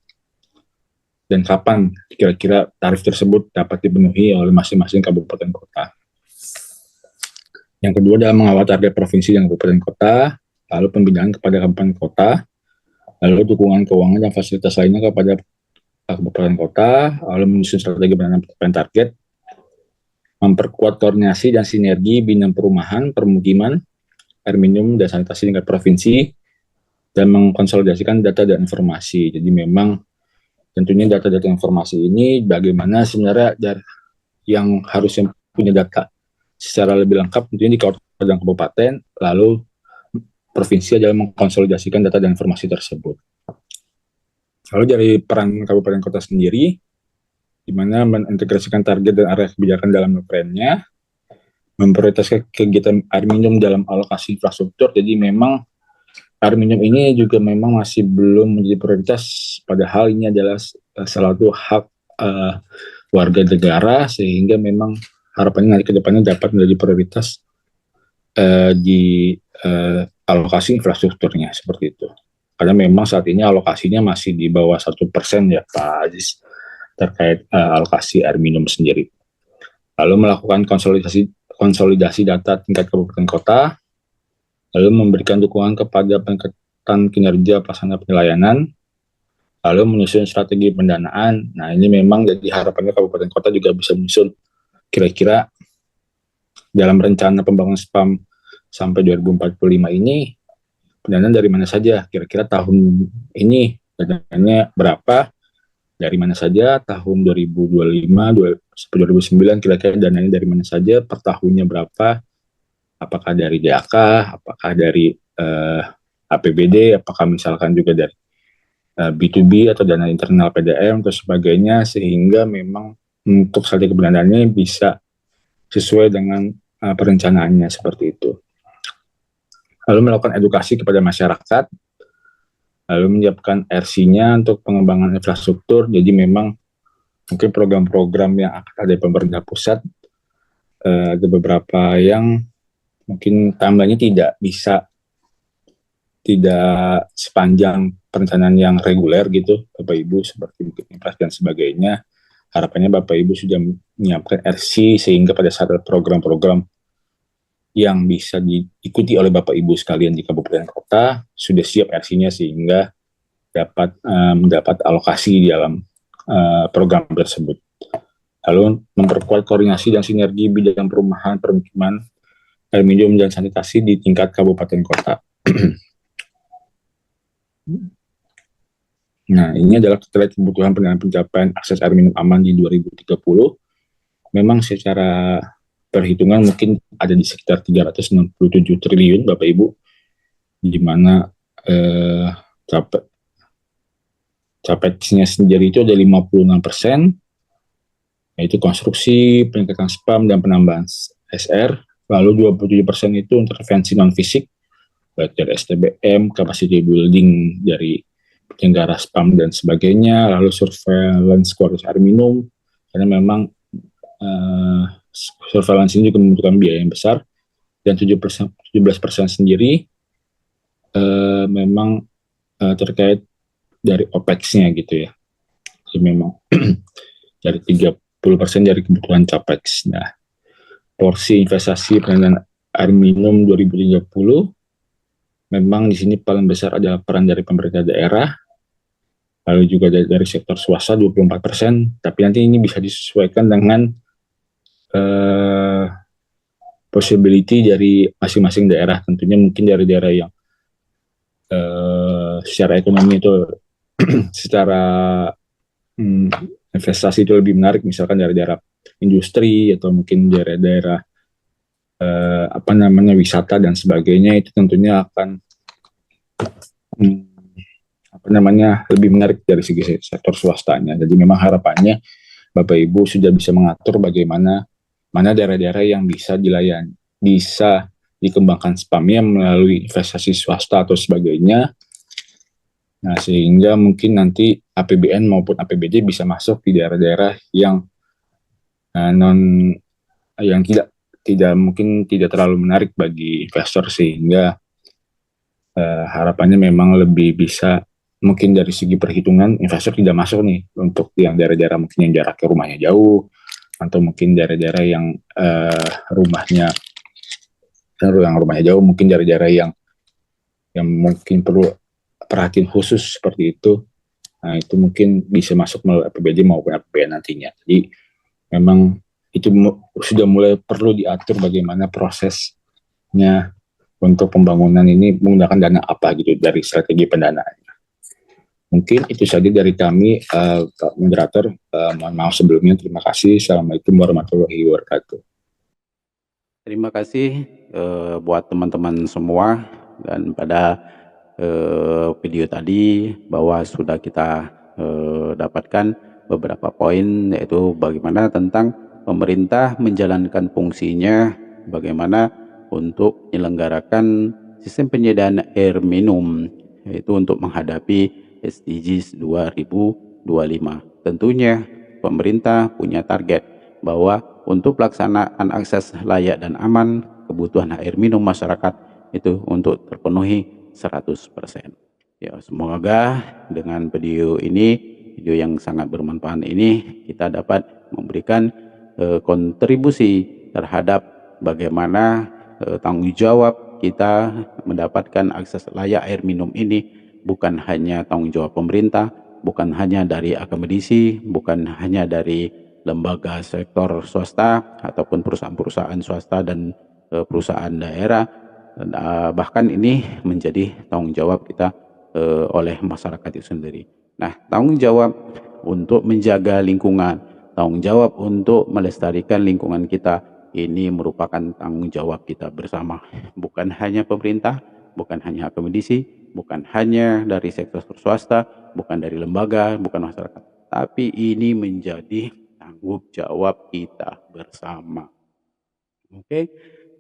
dan kapan kira-kira tarif tersebut dapat dipenuhi oleh masing-masing kabupaten kota. Yang kedua adalah mengawal target provinsi dan kabupaten kota, lalu pembinaan kepada kabupaten kota, lalu dukungan keuangan dan fasilitas lainnya kepada kabupaten kota, lalu menyusun strategi penanganan pencapaian target, memperkuat koordinasi dan sinergi bidang perumahan, permukiman, air minum, dan sanitasi tingkat provinsi, dan mengkonsolidasikan data dan informasi. Jadi memang tentunya data-data informasi ini bagaimana sebenarnya yang harusnya punya data secara lebih lengkap tentunya di kota dan kabupaten, lalu provinsi adalah mengkonsolidasikan data dan informasi tersebut. Lalu dari peran kabupaten kota sendiri, di mana mengintegrasikan target dan area kebijakan dalam plannya, memprioritaskan kegiatan air minum dalam alokasi infrastruktur. Jadi memang air minum ini juga memang masih belum menjadi prioritas, padahal ini adalah salah satu hak warga negara, sehingga memang harapannya nanti ke depannya dapat menjadi prioritas di alokasi infrastrukturnya, seperti itu. Karena memang saat ini alokasinya masih di bawah 1% ya Pak Aziz, terkait alokasi air minum sendiri. Lalu melakukan konsolidasi data tingkat kabupaten kota, lalu memberikan dukungan kepada peningkatan kinerja pelaksana penelayanan, lalu menyusun strategi pendanaan. Nah, ini memang jadi harapannya kabupaten kota juga bisa menyusun kira-kira dalam rencana pembangunan SPAM sampai 2045 ini pendanaan dari mana saja, kira-kira tahun ini dananya berapa, dari mana saja, tahun 2025 sampai 2009 kira-kira dananya dari mana saja, per tahunnya berapa, apakah dari DAK, apakah dari APBD, apakah misalkan juga dari B2B atau dana internal PDM atau sebagainya, sehingga memang untuk strategi pendanaannya bisa sesuai dengan perencanaannya seperti itu. Lalu melakukan edukasi kepada masyarakat, lalu menyiapkan RC-nya untuk pengembangan infrastruktur. Jadi memang mungkin program-program yang akan ada di pemerintah pusat, ada beberapa yang mungkin timeline-nya tidak sepanjang perencanaan yang reguler gitu, Bapak Ibu, seperti mungkin infras dan sebagainya. Harapannya Bapak Ibu sudah menyiapkan RC sehingga pada saat program-program yang bisa diikuti oleh Bapak Ibu sekalian di kabupaten kota sudah siap RC-nya sehingga dapat mendapat alokasi di dalam program tersebut. Lalu memperkuat koordinasi dan sinergi bidang perumahan, permukiman, air minum dan sanitasi di tingkat kabupaten kota. Nah, ini adalah terkait kebutuhan pendanaan pencapaian akses air minum aman di 2030. Memang secara perhitungan mungkin ada di sekitar 367 triliun Bapak Ibu, di mana Capex-nya sendiri itu ada 56%, yaitu konstruksi, peningkatan spam, dan penambahan SR. Lalu 27% itu intervensi non-fisik, baik dari STBM, capacity building dari penyelenggara spam dan sebagainya, lalu surveillance kualitas air minum, karena memang surveillance ini juga membutuhkan biaya yang besar, dan 17% sendiri memang terkait dari OPEX-nya gitu ya. Jadi memang dari 30% dari kebutuhan CAPEX. Nah, porsi investasi pendanaan air minum 2030 memang di sini paling besar adalah peran dari pemerintah daerah, lalu juga dari sektor swasta 24%, tapi nanti ini bisa disesuaikan dengan possibility dari masing-masing daerah. Tentunya mungkin dari daerah yang secara ekonomi itu secara investasi itu lebih menarik, misalkan dari daerah industri atau mungkin daerah-daerah wisata dan sebagainya, itu tentunya akan lebih menarik dari segi sektor swastanya. Jadi memang harapannya Bapak Ibu sudah bisa mengatur bagaimana mana daerah-daerah yang bisa dilayani, bisa dikembangkan spamnya melalui investasi swasta atau sebagainya. Nah, sehingga mungkin nanti APBN maupun APBD bisa masuk di daerah-daerah yang tidak terlalu menarik bagi investor, sehingga harapannya memang lebih bisa, mungkin dari segi perhitungan investor tidak masuk nih untuk yang daerah-daerah mungkin yang jaraknya rumahnya jauh, atau mungkin daerah-daerah yang rumahnya jauh, mungkin daerah-daerah yang mungkin perlu perhatian khusus seperti itu. Nah, itu mungkin bisa masuk melalui APBD maupun APBN nantinya. Jadi memang itu sudah mulai perlu diatur bagaimana prosesnya untuk pembangunan ini menggunakan dana apa gitu dari strategi pendanaannya. Mungkin itu saja dari kami, Pak Moderator. Mohon maaf sebelumnya. Terima kasih. Assalamualaikum warahmatullahi wabarakatuh. Terima kasih buat teman-teman semua, dan pada video tadi bahwa sudah kita dapatkan beberapa poin, yaitu bagaimana tentang pemerintah menjalankan fungsinya, bagaimana untuk menyelenggarakan sistem penyediaan air minum, yaitu untuk menghadapi SDGs 2025. Tentunya pemerintah punya target bahwa untuk pelaksanaan akses layak dan aman kebutuhan air minum masyarakat itu untuk terpenuhi 100%. Ya, semoga dengan video ini, video yang sangat bermanfaat ini, kita dapat memberikan kontribusi terhadap bagaimana tanggung jawab kita mendapatkan akses layak air minum ini bukan hanya tanggung jawab pemerintah, bukan hanya dari akademisi, bukan hanya dari lembaga sektor swasta ataupun perusahaan-perusahaan swasta dan perusahaan daerah. Bahkan ini menjadi tanggung jawab kita oleh masyarakat itu sendiri. Nah, tanggung jawab untuk menjaga lingkungan, tanggung jawab untuk melestarikan lingkungan kita, ini merupakan tanggung jawab kita bersama. Bukan hanya pemerintah, bukan hanya akademisi, bukan hanya dari sektor swasta, bukan dari lembaga, bukan masyarakat, tapi ini menjadi tanggung jawab kita bersama. Oke.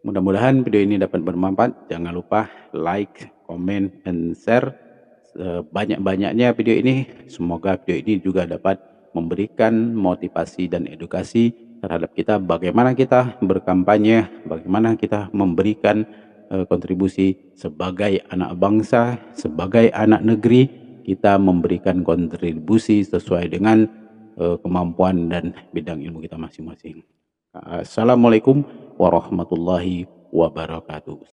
Mudah-mudahan video ini dapat bermanfaat. Jangan lupa like, comment, and share sebanyak-banyaknya video ini. Semoga video ini juga dapat memberikan motivasi dan edukasi terhadap kita bagaimana kita berkampanye, bagaimana kita memberikan kontribusi sebagai anak bangsa, sebagai anak negeri, kita memberikan kontribusi sesuai dengan kemampuan dan bidang ilmu kita masing-masing. Assalamualaikum warahmatullahi wabarakatuh.